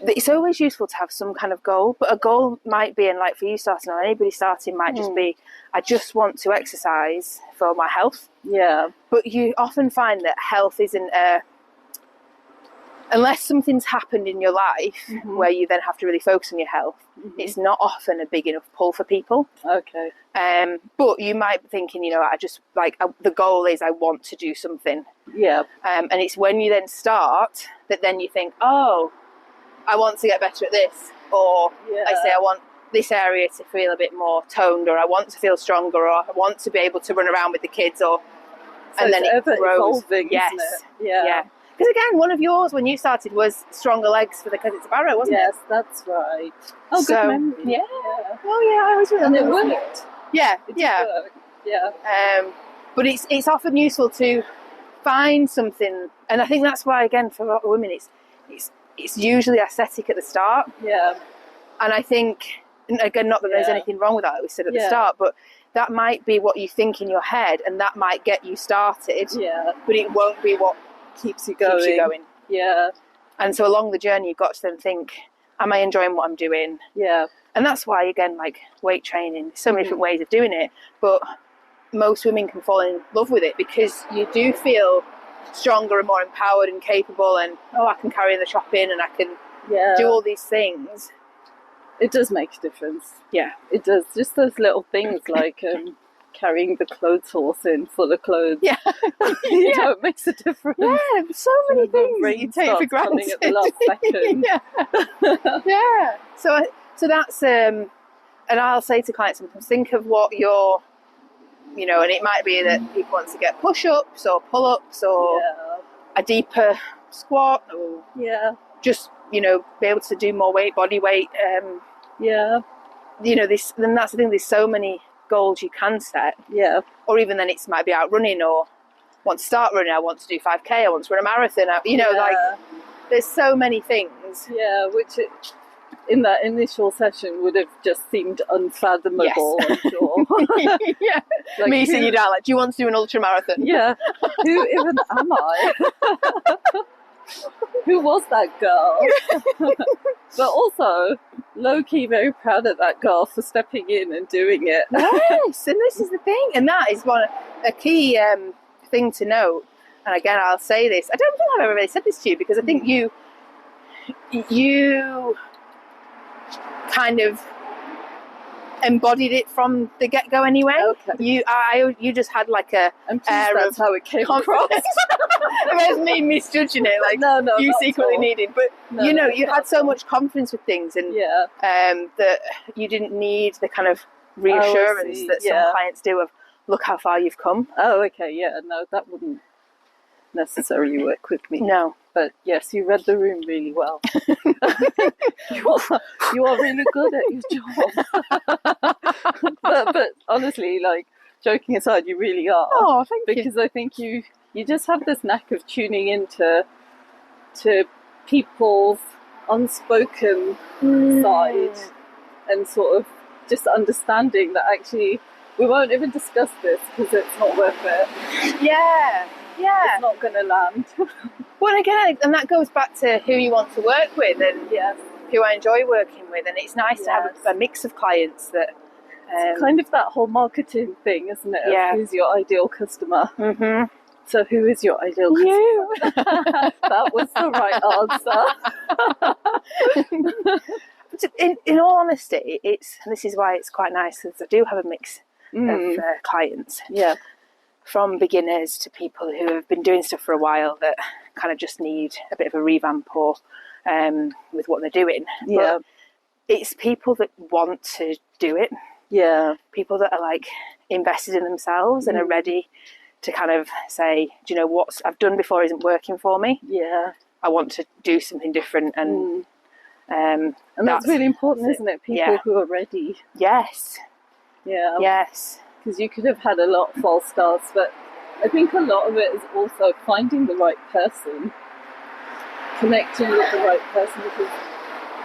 it's always useful to have some kind of goal, but a goal might be, and like for you starting or anybody starting, might just be, I just want to exercise for my health. Yeah. But you often find that health isn't unless something's happened in your life where you then have to really focus on your health, it's not often a big enough pull for people. Okay. But you might be thinking, you know, the goal is I want to do something. Yeah. And it's when you then start that then you think, oh, I want to get better at this, or I say I want this area to feel a bit more toned, or I want to feel stronger, or I want to be able to run around with the kids, or so and then it grows. Evolving, yes, isn't it? Yeah. Because again, one of yours when you started was stronger legs for the because it's a barrow, wasn't it? Yes, that's right. Oh, good memory. Yeah. Oh yeah, I always remember. And it worked. Yeah, it worked. Yeah. But it's often useful to find something, and I think that's why again for a lot of women it's usually aesthetic at the start. Yeah. And I think, and again, not that there's anything wrong with that, like we said at the start, but that might be what you think in your head, and that might get you started. Yeah. But it won't be what keeps you going. Yeah. And so along the journey, you've got to then think, am I enjoying what I'm doing? Yeah. And that's why, again, like weight training, there's so many different ways of doing it, but most women can fall in love with it because you do feel stronger and more empowered and capable, and I can carry the shopping and I can do all these things. It does make a difference. Yeah, it does. Just those little things like carrying the clothes horse in full of clothes. Yeah, you know, it makes a difference. Yeah, so many things that you take for granted at the last second. Yeah. So that's and I'll say to clients sometimes, think of what you're, you know, and it might be that people want to get push-ups or pull-ups or a deeper squat or just, you know, be able to do more body weight. You know, then that's the thing, there's so many goals you can set. Yeah. Or even then it might be out running, or want to start running, I want to do 5k, I want to run a marathon. You know, like there's so many things. Yeah, which in that initial session would have just seemed unfathomable, I'm sure. Yeah. Like, me sitting you down like, do you want to do an ultra marathon? Yeah. Who even am I? Who was that girl? But also, low-key very proud of that girl for stepping in and doing it. Yes, and this is the thing. And that is a key thing to note. And again, I'll say this. I don't think I've ever really said this to you, because I think you kind of embodied it from the get-go anyway. Okay. You just had like a air of how it came across. There's me misjudging it, like no, you secretly needed, but you know, you had so much confidence with things, and that you didn't need the kind of reassurance that some clients do of, look how far you've come. Oh, okay, yeah, no, that wouldn't. necessarily work with me. No. But yes, you read the room really well. you are really good at your job. but honestly, like, joking aside, you really are. Oh, thank you. Because I think you just have this knack of tuning into people's unspoken side, and sort of just understanding that actually we won't even discuss this because it's not worth it. Yeah. It's not going to land. Well, again, and that goes back to who you want to work with and who I enjoy working with. And it's nice to have a mix of clients that... it's kind of that whole marketing thing, isn't it? Yeah. Who's your ideal customer? Mm-hmm. So who is your ideal customer? You! That was the right answer. In all honesty, this is why it's quite nice, because I do have a mix of clients. Yeah. From beginners to people who have been doing stuff for a while that kind of just need a bit of a revamp or with what they're doing. Yeah. But it's people that want to do it. Yeah. People that are like invested in themselves and are ready to kind of say, do you know what I've done before isn't working for me? Yeah. I want to do something different. And that's really important, isn't it? People who are ready. Yes. Yeah. Yes. Because you could have had a lot of false starts, but I think a lot of it is also finding the right person, connecting with the right person, because,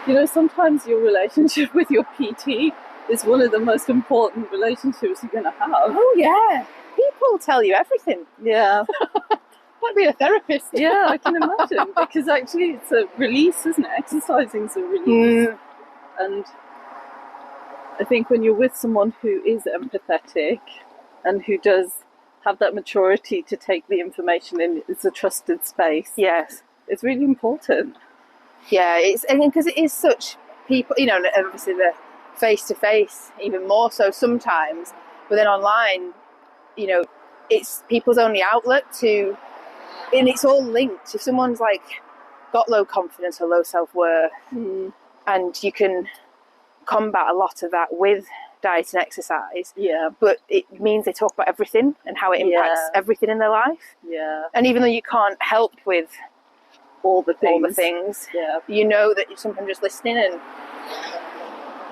you know, sometimes your relationship with your PT is one of the most important relationships you're going to have. Oh, yeah. People tell you everything. Yeah. Might be a therapist. Yeah, I can imagine, because actually it's a release, isn't it? Exercising's a release. And I think when you're with someone who is empathetic and who does have that maturity to take the information in, it's a trusted space. Yes. It's really important. Yeah, because it is such people, you know, obviously the face-to-face even more so sometimes, but then online, you know, it's people's only outlet to, and it's all linked. If someone's like got low confidence or low self-worth, and you can combat a lot of that with diet and exercise, but it means they talk about everything and how it impacts everything in their life. And even though you can't help with all the things, you know that you're sometimes just listening. And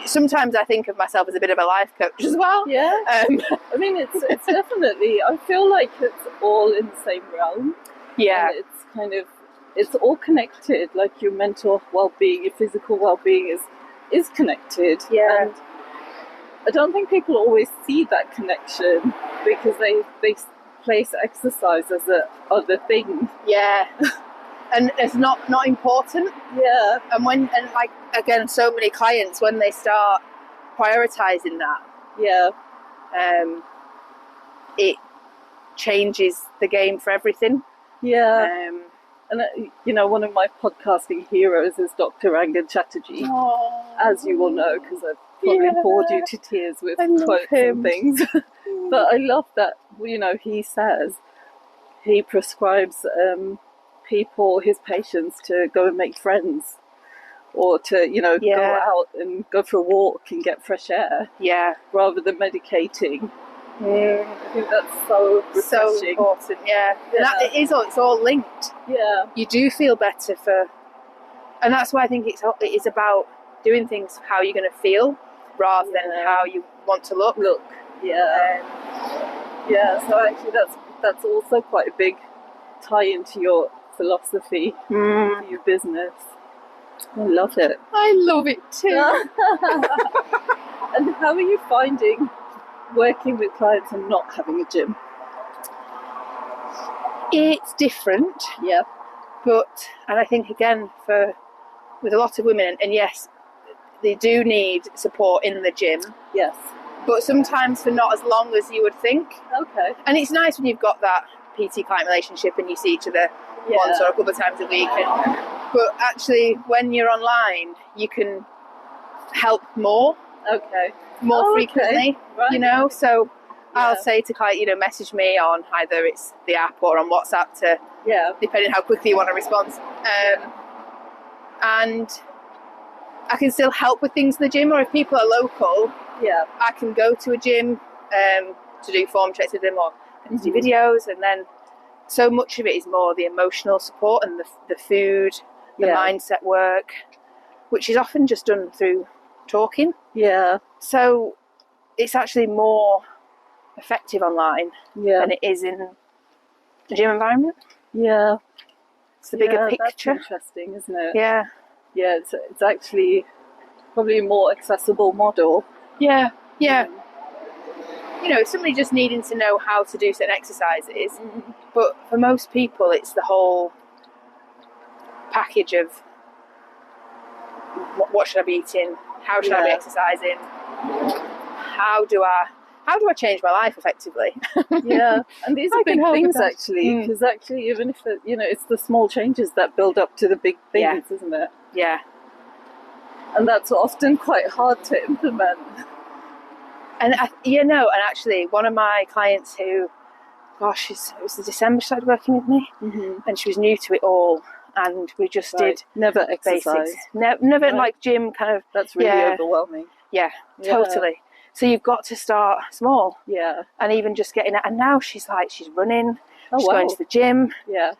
sometimes I think of myself as a bit of a life coach as well. I mean, it's definitely, I feel like it's all in the same realm. And it's kind of, it's all connected. Like your mental well-being, your physical well-being is connected. And I don't think people always see that connection because they place exercise as a other thing. And it's not important. And like again, so many clients, when they start prioritizing that, it changes the game for everything. And you know, one of my podcasting heroes is Dr. Rangan Chatterjee, as you will know, because I've probably bored you to tears with quotes and things. But I love that, you know, he says he prescribes his patients to go and make friends, or to, you know, go out and go for a walk and get fresh air, rather than medicating. I think that's so refreshing. So important, and it's all linked. You do feel better and that's why I think it is about doing things how you're going to feel rather than how you want to look. So actually that's also quite a big tie into your philosophy, to your business. I love it. I love it too. And how are you finding working with clients and not having a gym? It's different. But, and I think again with a lot of women, and yes, they do need support in the gym. But sometimes for not as long as you would think. And it's nice when you've got that PT client relationship and you see each other once or a couple of times a week. But actually, when you're online, you can help more. More frequently, you know. So I'll say to client, you know, message me on either it's the app or on WhatsApp to, depending how quickly you want to respond. And I can still help with things in the gym, or if people are local, I can go to a gym to do form checks with them or to do videos, and then so much of it is more the emotional support and the food, the mindset work, which is often just done through talking. Yeah. So it's actually more effective online than it is in the gym environment. Yeah. It's the bigger picture. That's interesting, isn't it? Yeah. Yeah, it's actually probably a more accessible model. Yeah. Yeah. You know, somebody just needing to know how to do certain exercises, but for most people it's the whole package of what should I be eating, how should I be exercising, how do I change my life effectively. Yeah, and these are big things actually, because actually even if it's the small changes that build up to the big things, isn't it? Yeah. And that's often quite hard to implement. And and actually one of my clients who, it was the December she started working with me, and she was new to it all, and we just did never exercise, never like gym kind of. That's really overwhelming. Yeah, totally. So you've got to start small. Yeah. And even just getting it, and now she's running. She's going to the gym. Yeah.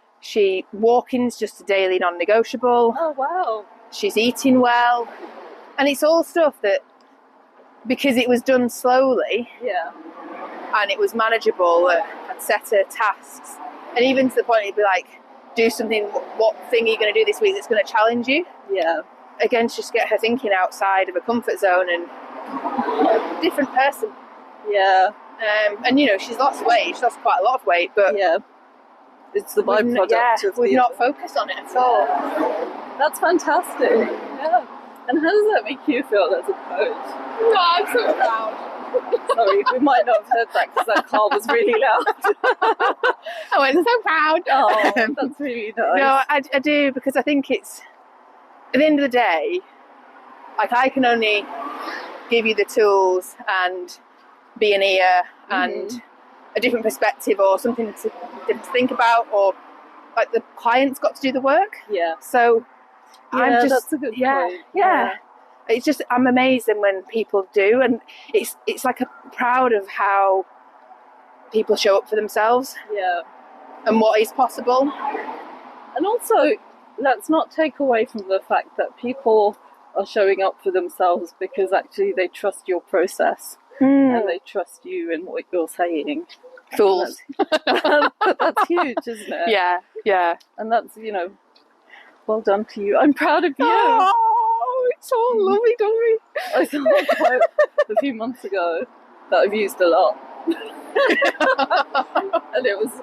Walking's just a daily non-negotiable. Oh wow. She's eating well, and it's all stuff that, because it was done slowly, and it was manageable, and set her tasks, and even to the point it'd be like, do something. What thing are you going to do this week that's going to challenge you? Yeah. Again, just get her thinking outside of a comfort zone, and different person. Yeah. And she's lost weight. She's lost quite a lot of weight, but it's the byproduct of we've not focused on it at all. That's fantastic. Yeah. And how does that make you feel as a coach? Oh, I'm so proud. Sorry, we might not have heard that because that car was really loud. I went, so proud. Oh, that's really nice. No, I do, because I think it's, at the end of the day, like, I can only give you the tools and be an ear and a different perspective or something to think about, or like the client's got to do the work. Yeah. So I'm just, that's a good point. Yeah. It's just, I'm amazed when people do, and it's like I'm proud of how people show up for themselves. Yeah. And what is possible. And also, let's not take away from the fact that people are showing up for themselves because actually they trust your process and they trust you and what you're saying. Fools. But that's huge, isn't it? Yeah, yeah. And that's, well done to you. I'm proud of you. Oh, it's all lovey-dovey. I saw a quote a few months ago that I've used a lot. And it was,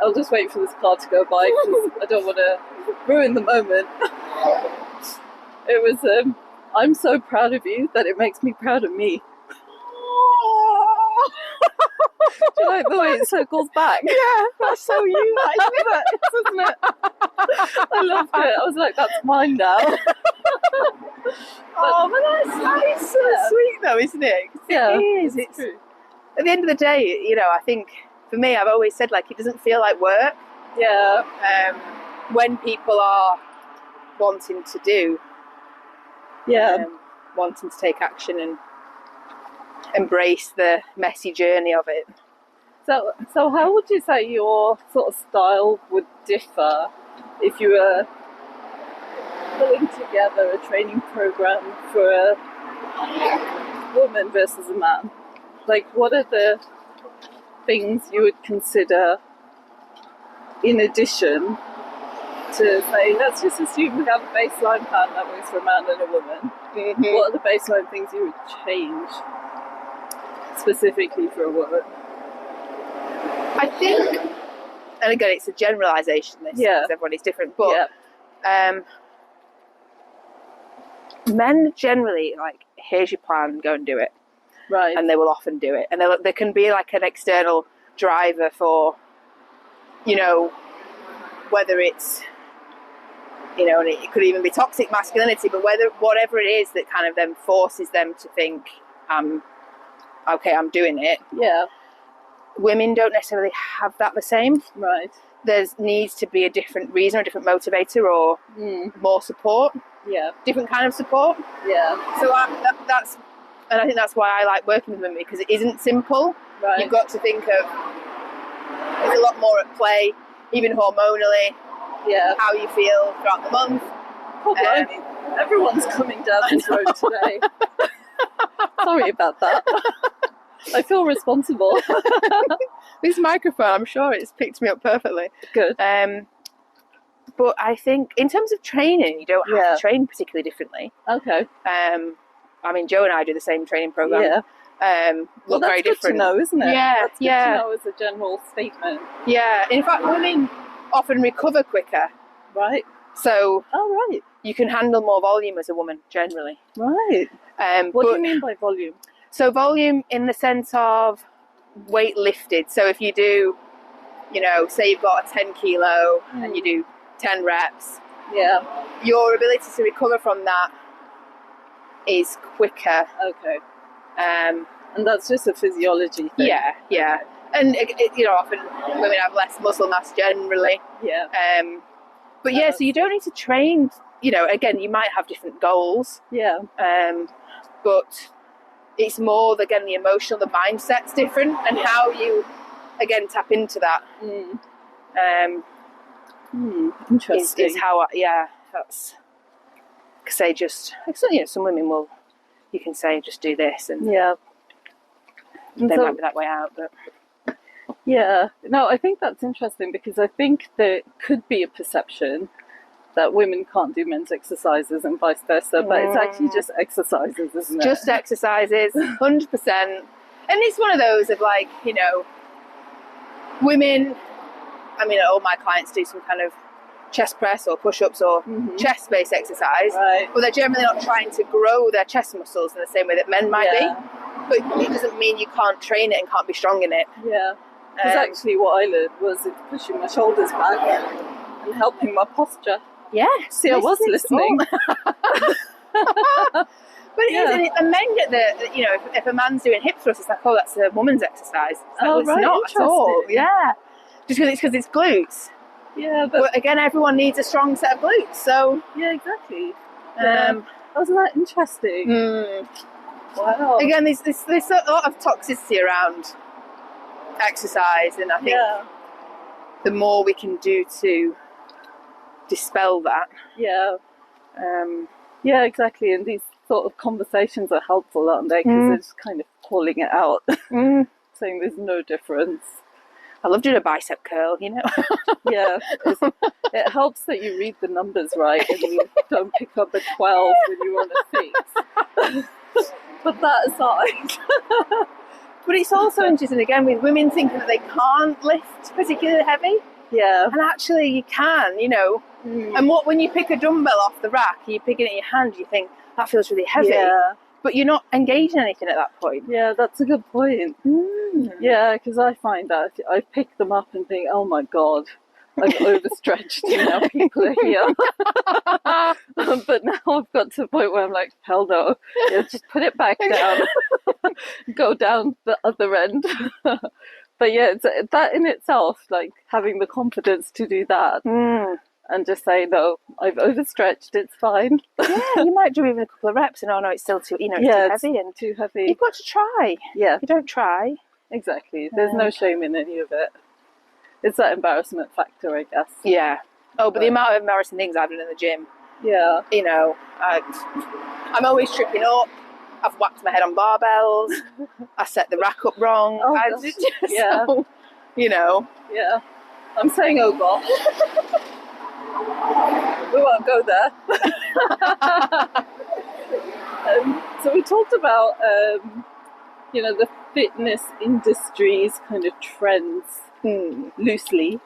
I'll just wait for this car to go by because I don't want to ruin the moment. It was, I'm so proud of you that it makes me proud of me. Do you like the way it circles back? Yeah, that's so you, isn't it? I loved it. I was like, that's mine now. But that's so sweet though, isn't it? Yeah, it is. It's true. At the end of the day, I think for me, I've always said, like, it doesn't feel like work. Yeah. When people are wanting to do. Yeah. Wanting to take action and embrace the messy journey of it. So how would you say your sort of style would differ if you were pulling together a training program for a woman versus a man? Like, what are the things you would consider in addition to, say, let's just assume we have a baseline plan that works for a man and a woman. What are the baseline things you would change specifically for a woman? I think, and again, it's a generalisation, this, because everybody's different, but men generally, like, here's your plan, go and do it. Right. And they will often do it. And there can be, like, an external driver for, whether it's, and it could even be toxic masculinity, but whatever it is that kind of then forces them to think, okay, I'm doing it. Yeah. Women don't necessarily have that the same. Right. There needs to be a different reason or a different motivator or more support. Yeah. Different kind of support. Yeah. So that's, and I think that's why I like working with women, because it isn't simple. Right. You've got to think of, there's a lot more at play. even hormonally, Yeah. how you feel throughout the month. Everyone's coming down this road today. Sorry about that. I feel responsible. This microphone, I'm sure it's picked me up perfectly. Good. But I think in terms of training, you don't have to train particularly differently. Okay. I mean, Joe and I do the same training program. Yeah. Look very different. That's good to know, isn't it? Yeah, that's good to know as a general statement. Yeah. In fact, women often recover quicker. Right. So right. you can handle more volume as a woman, generally. Right. What do you mean by volume? So volume in the sense of weight lifted. So if you do, say you've got a 10 kilo and you do 10 reps, your ability to recover from that is quicker. Okay. And that's just a physiology thing. Yeah. And often women have less muscle mass generally. Yeah. But so you don't need to train. Again, you might have different goals. Yeah. But it's more the emotional, the mindset's different, and how you tap into that. Interesting. Is how that's because they just some women will, you can say just do this and they might be that way out, but I think that's interesting, because I think there could be a perception that women can't do men's exercises and vice versa, but it's actually just exercises, isn't it? Just exercises, 100%. And it's one of those of women, all my clients do some kind of chest press or push-ups or chest-based exercise, but they're generally not trying to grow their chest muscles in the same way that men might be. But it doesn't mean you can't train it and can't be strong in it. Yeah. Because actually what I learned was pushing my shoulders back and helping my posture. Yeah. See, I was listening. But it is, and men get if a man's doing hip thrusts, it's like, oh, that's a woman's exercise. It's not at all. Yeah. Just because it's glutes. Yeah, but again, everyone needs a strong set of glutes, so... Yeah, exactly. Wasn't that interesting? Wow. Again, there's a lot of toxicity around exercise, and I think the more we can do to dispel that. Yeah. Yeah, exactly. And these sort of conversations are helpful, aren't they? Because they're just kind of calling it out, saying there's no difference. I love doing a bicep curl, Yeah, it helps that you read the numbers right and you don't pick up a 12 when you want a 6. But that aside. But it's also interesting, again, with women thinking that they can't lift particularly heavy. Yeah. And actually you can, And when you pick a dumbbell off the rack, you pick it in your hand, you think, that feels really heavy. Yeah. But you're not engaging anything at that point. Yeah, that's a good point. Yeah, because I find that I pick them up and think, oh my God, I've overstretched, now people are here. But now I've got to the point where I'm like, hell no, just put it back down, go down the other end. But it's that in itself, having the confidence to do that. And just say, no, I've overstretched, it's fine. Yeah, you might do even a couple of reps and, oh no, it's still too, it's too heavy. And too heavy. You've got to try. Yeah. If you don't try. Exactly. There's no shame in any of it. It's that embarrassment factor, I guess. Yeah. Oh, but the amount of embarrassing things I've done in the gym. Yeah. I'm always tripping up. I've whacked my head on barbells. I set the rack up wrong. Yeah. Yeah. I'm saying, oh God. We won't go there. So we talked about, the fitness industry's kind of trends loosely.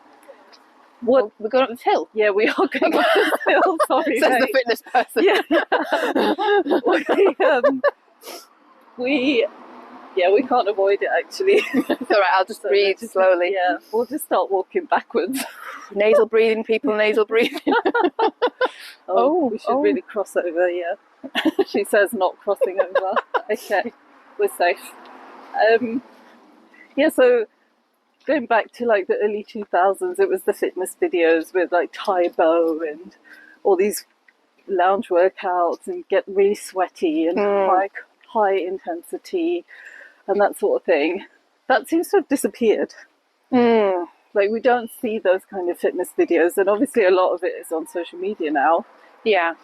We're going up this hill? Yeah, we are going up this hill. Sorry, says the fitness person. Yeah. We can't avoid it, actually. It's all right, I'll just breathe slowly. Yeah, we'll just start walking backwards. Nasal breathing, people, nasal breathing. We should really cross over, yeah. She says not crossing over. Okay, we're safe. So going back to the early 2000s, it was the fitness videos with Tybo and all these lounge workouts and get really sweaty and high intensity and that sort of thing. That seems to have disappeared. Like, we don't see those kind of fitness videos, and obviously a lot of it is on social media now. Yeah.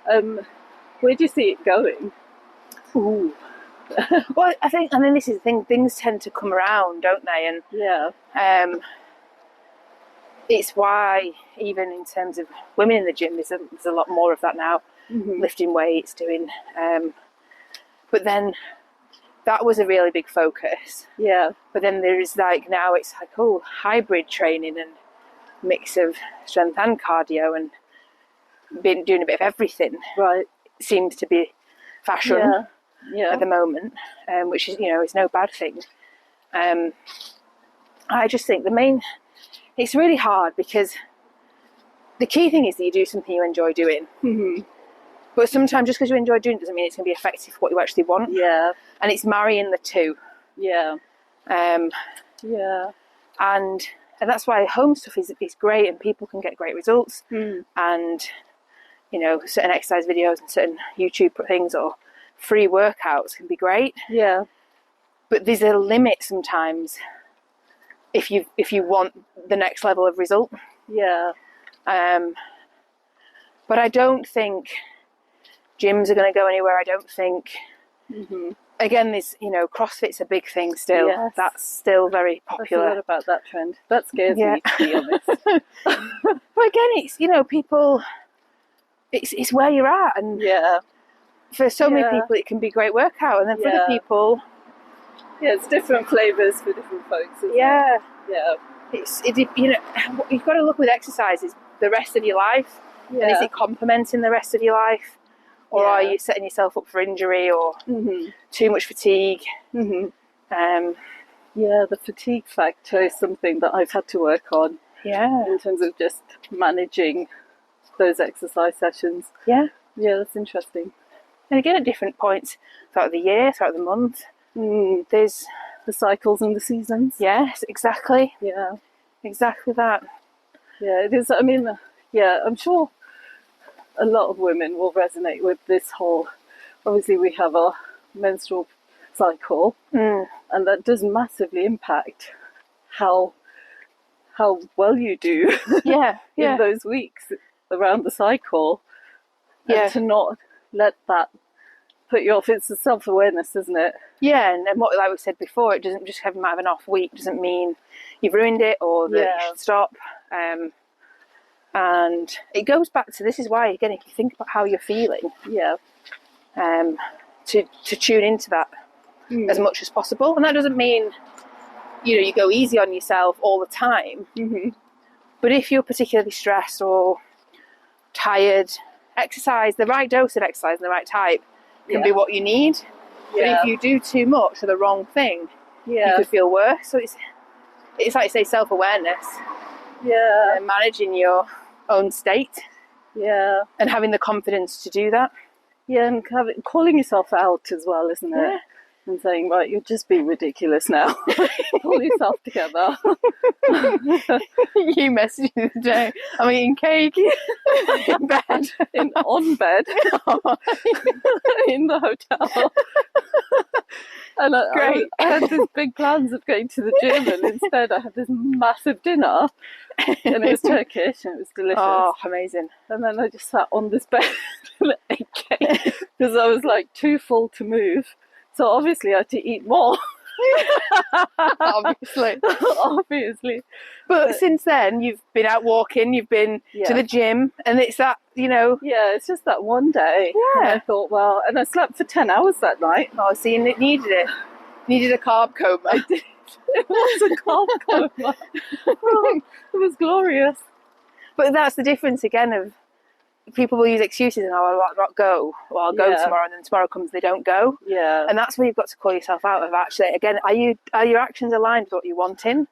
Where do you see it going? Ooh. Well, I think, and then this is the thing, things tend to come around, don't they? And Yeah. It's why, even in terms of women in the gym, there's a lot more of that now, lifting weights, doing. But then that was a really big focus. Yeah. But then there's like, now it's like, oh, hybrid training and mix of strength and cardio and been doing a bit of everything. Right. Seems to be fashion at the moment, which is, is no bad thing. I just think it's really hard because the key thing is that you do something you enjoy doing. Mm-hmm. But sometimes just because you enjoy doing it doesn't mean it's going to be effective for what you actually want. Yeah. And it's marrying the two. Yeah. Yeah. And that's why home stuff is great and people can get great results. And, certain exercise videos and certain YouTube things or free workouts can be great. Yeah. But there's a limit sometimes if you want the next level of result. Yeah. But I don't think gyms are going to go anywhere. I don't think. Again, this CrossFit's a big thing still. Yes. That's still very popular. I forgot about that trend. That scares me, to be honest. But again, it's people. It's where you're at, and for so many people, it can be a great workout, and then for other people, it's different flavors for different folks. Isn't it? Yeah. It's you've got to look with exercises the rest of your life, and is it complementing the rest of your life, or are you setting yourself up for injury or too much fatigue? The fatigue factor is something that I've had to work on. In terms of just managing those exercise sessions. Yeah, that's interesting. And again, at different points throughout the year, throughout the month, there's the cycles and the seasons. Yes, exactly. Yeah, exactly that. Yeah, it is. I mean, I'm sure a lot of women will resonate with this whole. Obviously, we have our menstrual cycle, and that does massively impact how well you do. In those weeks around the cycle, and to not let that put you off. It's a self-awareness, isn't it? Yeah, and what, like we said before, it doesn't just have an off week doesn't mean you've ruined it or that you should stop. And it goes back to, this is why, again, if you think about how you're feeling, to tune into that as much as possible. And that doesn't mean you go easy on yourself all the time. But if you're particularly stressed or tired, exercise, the right dose of exercise and the right type can be what you need. But if you do too much or the wrong thing, you could feel worse. So it's like you say, self-awareness. And managing your own state. And having the confidence to do that. And calling yourself out as well, isn't it? And saying, right, you're just being ridiculous now. Pull yourself together. You messaged me today. I'm eating cake in bed. On bed. In the hotel. And I had these big plans of going to the gym, and instead I had this massive dinner, and it was Turkish, and it was delicious. Oh, amazing. And then I just sat on this bed and ate cake because I was like too full to move. So obviously I had to eat more. Obviously. But since then, you've been out walking, you've been to the gym, and it's that, Yeah, it's just that one day. And I thought, well, and I slept for 10 hours that night. Oh, see, and it needed it. Needed a carb coma. I did. It was a carb coma. It was glorious. But that's the difference again of, people will use excuses and I'll not go, or I'll go tomorrow, and then tomorrow comes, they don't go. And that's where you've got to call yourself out of, actually, again, are your actions aligned with what you're wanting?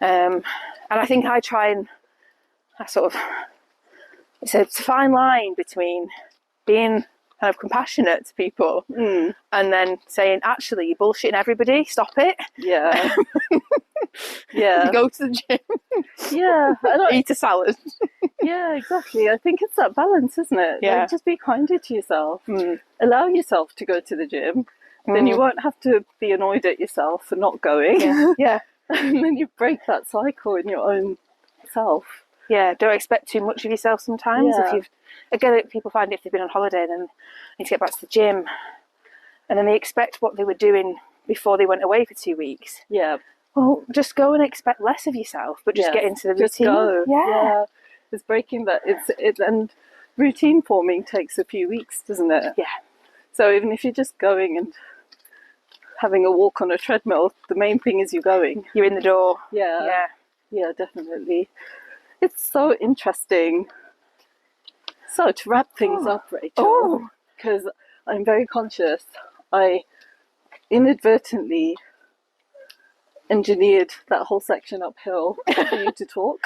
And I think I try and it's a fine line between being kind of compassionate to people and then saying, actually, you're bullshitting everybody, stop it. Go to the gym. Eat a salad. Exactly. I think it's that balance, isn't it? Like, just be kinder to yourself. Allow yourself to go to the gym. Then you won't have to be annoyed at yourself for not going. And then you break that cycle in your own self. Yeah, don't expect too much of yourself sometimes. Yeah. If you've, again, people find if they've been on holiday, then they need to get back to the gym, and then they expect what they were doing before they went away for 2 weeks. Yeah. Well, just go and expect less of yourself, but just get into the routine. Just go. Yeah. It's breaking that. And routine forming takes a few weeks, doesn't it? Yeah. So even if you're just going and having a walk on a treadmill, the main thing is you're going. You're in the door. Yeah. Yeah, definitely. It's so interesting. So to wrap things up, Rachel, because I'm very conscious, I inadvertently engineered that whole section uphill for you to talk.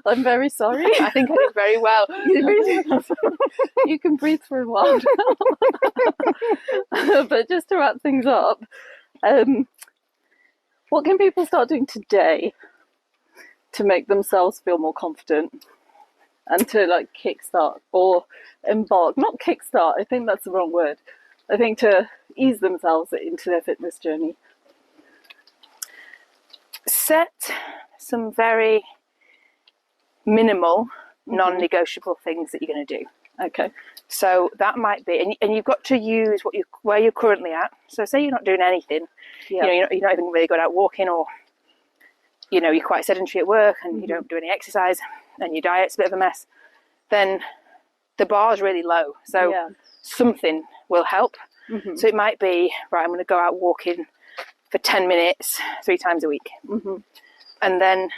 I'm very sorry. I think I did very well. You can breathe for a while. But just to wrap things up, what can people start doing today to make themselves feel more confident and to like kickstart or embark? Not kickstart, I think that's the wrong word. I think to ease themselves into their fitness journey. Set some very minimal, non-negotiable things that you're going to do. Okay. So that might be, and you've got to use where you're currently at. So say you're not doing anything, you're not even really going out walking, or you're quite sedentary at work and you don't do any exercise and your diet's a bit of a mess, then the bar's really low. So something will help. So it might be, right, I'm going to go out walking for 10 minutes 3 times a week. And then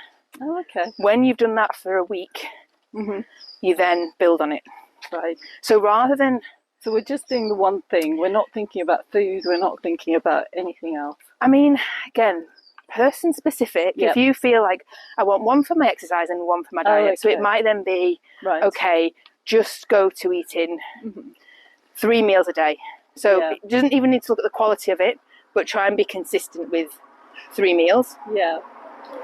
when you've done that for a week, you then build on it. Right. So rather than... So we're just doing the one thing. We're not thinking about food. We're not thinking about anything else. I mean, again, person specific. If you feel like, I want one for my exercise and one for my diet. So it might then be, okay, just go to eating 3 meals a day. So it doesn't even need to look at the quality of it, but try and be consistent with 3 meals. Yeah.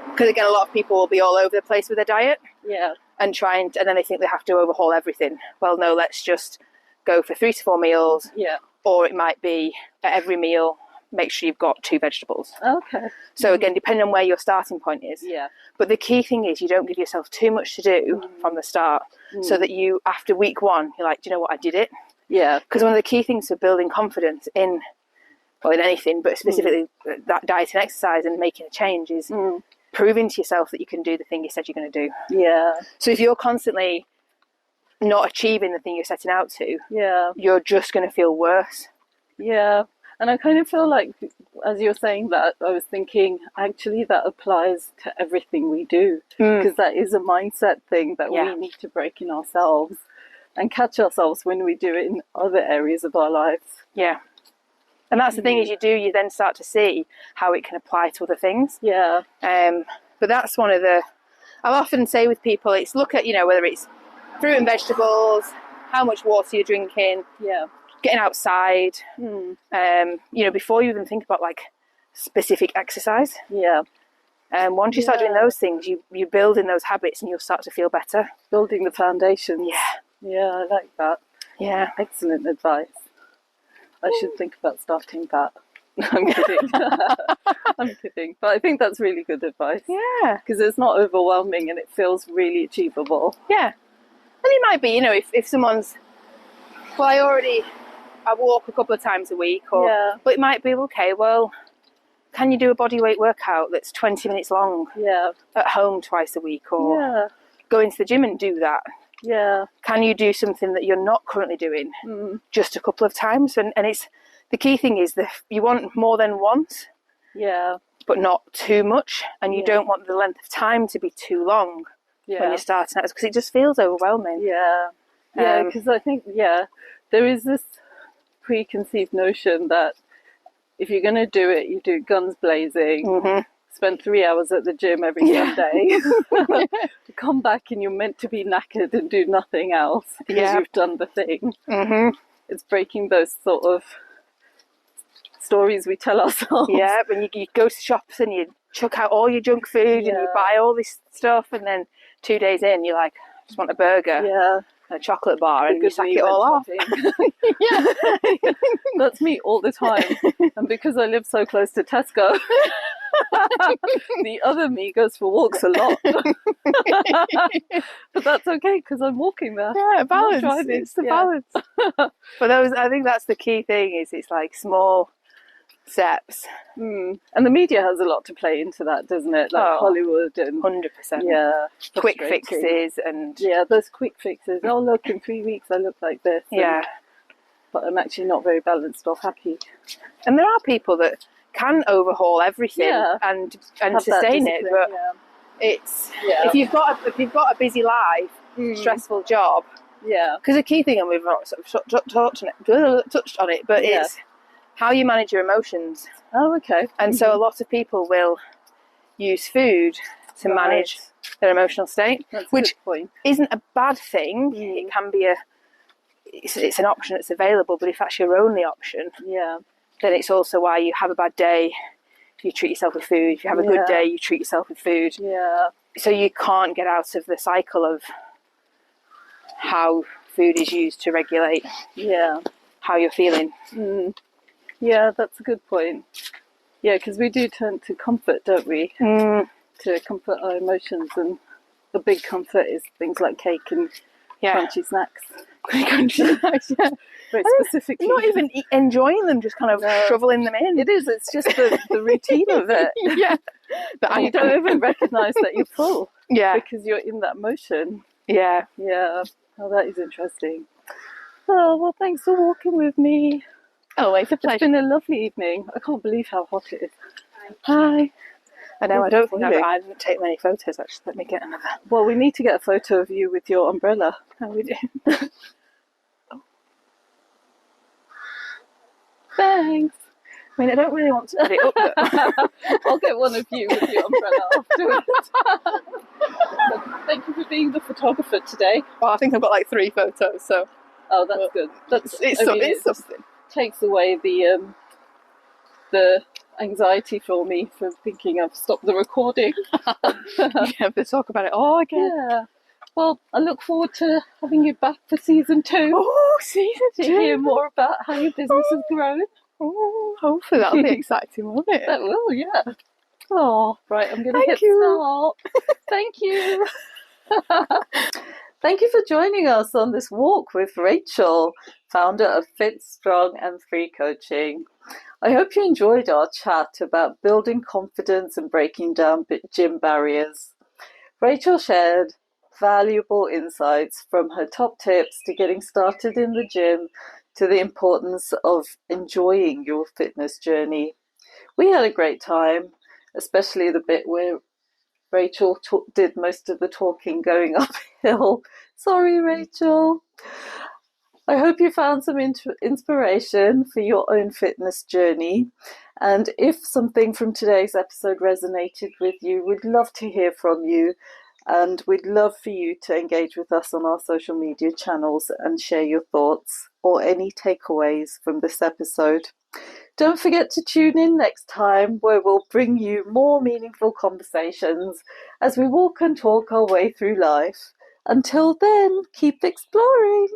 Because again, a lot of people will be all over the place with their diet. Yeah. And then they think they have to overhaul everything. Well, no, let's just go for 3 to 4 meals. Yeah. Or it might be at every meal, make sure you've got 2 vegetables. Okay. So again, depending on where your starting point is. Yeah. But the key thing is you don't give yourself too much to do from the start, so that you, after week 1, you're like, do you know what, I did it? Yeah. Because one of the key things for building confidence in anything, but specifically that diet and exercise and making a change is proving to yourself that you can do the thing you said you're going to do. Yeah. So if you're constantly not achieving the thing you're setting out to, you're just going to feel worse. Yeah. And I kind of feel like, as you're saying that, I was thinking, actually, that applies to everything we do. Because that is a mindset thing that we need to break in ourselves and catch ourselves when we do it in other areas of our lives. Yeah. And that's the thing is you then start to see how it can apply to other things. Yeah. But that's one of the, I'll often say with people, it's look at, whether it's fruit and vegetables, how much water you're drinking, getting outside, before you even think about like specific exercise. Yeah. Once you start doing those things, you build in those habits and you'll start to feel better. Building the foundations. Yeah. Yeah, I like that. Yeah. Excellent advice. I should think about starting that. I'm kidding. I'm kidding. But I think that's really good advice. Yeah. Because it's not overwhelming and it feels really achievable. Yeah. And it might be, if someone's, well, I walk a couple of times a week, but it might be, okay, well, can you do a bodyweight workout that's 20 minutes long at home twice a week, or go into the gym and do that? Yeah. Can you do something that you're not currently doing just a couple of times? And it's the key thing is that you want more than once, but not too much, and you don't want the length of time to be too long when you're starting out, because it just feels overwhelming. Yeah. Yeah, because I think, there is this preconceived notion that if you're going to do it, you do guns blazing, spend 3 hours at the gym every Sunday, come back and you're meant to be knackered and do nothing else because you've done the thing. It's breaking those sort of stories we tell ourselves. Yeah, when you go to shops and you chuck out all your junk food and you buy all this stuff, and then 2 days in, you're like, I just want a burger. Yeah. a chocolate bar and you Because sack we it all off. went Yeah. That's me all the time. And because I live so close to Tesco, the other me goes for walks a lot. But that's okay because I'm walking there. Yeah, balance. Driving. It's the balance. But I think that's the key thing, is it's like small steps. And the media has a lot to play into that, doesn't it? Like Hollywood and 100%. Yeah, Quick fixes and those quick fixes. Oh, look, in 3 weeks I look like this. Yeah. But I'm actually not very balanced or happy. And there are people that can overhaul everything and sustain it, but it's if you've got a busy life, stressful job. Yeah. Because the key thing, and we've not sort of touched on it, but it's how you manage your emotions. Oh, okay. And so a lot of people will use food to manage their emotional state, which isn't a bad thing. It can be it's an option that's available, but if that's your only option, then it's also why you have a bad day, you treat yourself with food. If you have a good day, you treat yourself with food. Yeah. So you can't get out of the cycle of how food is used to regulate how you're feeling. Yeah, that's a good point. Yeah, because we do turn to comfort, don't we? To comfort our emotions, and the big comfort is things like cake and crunchy snacks. Crunchy snacks, Very specifically. Not even enjoying them, just kind of shoveling them in. It is, it's just the routine of it. But you don't even recognise that you're full. Because you're in that motion. Yeah. Oh, that is interesting. Oh, well, thanks for walking with me. Always a pleasure. It's been a lovely evening. I can't believe how hot it is. Hi. I know, I don't think I didn't take many photos, actually. Let me get another. Well, we need to get a photo of you with your umbrella. Oh, we do. Thanks. I mean, I don't really want to put it up, but I'll get one of you with your umbrella afterwards. Thank you for being the photographer today. Well, I think I've got like 3 photos, so... Oh, that's good. It's something. Takes away the anxiety for me for thinking I've stopped the recording. To talk about it all again. Yeah. Well, I look forward to having you back for season 2. Oh, season 2! To hear more about how your business has grown. Oh, hopefully that'll be exciting, won't it? That will, yeah. Oh, right, I'm going to hit start. Thank you. Thank you for joining us on this walk with Rachael, founder of Fit, Strong and Free Coaching. I hope you enjoyed our chat about building confidence and breaking down gym barriers. Rachael shared valuable insights, from her top tips to getting started in the gym to the importance of enjoying your fitness journey. We had a great time, especially the bit where Rachael did most of the talking going uphill. Sorry, Rachael. I hope you found some inspiration for your own fitness journey. And if something from today's episode resonated with you, we'd love to hear from you. And we'd love for you to engage with us on our social media channels and share your thoughts or any takeaways from this episode. Don't forget to tune in next time, where we'll bring you more meaningful conversations as we walk and talk our way through life. Until then, keep exploring.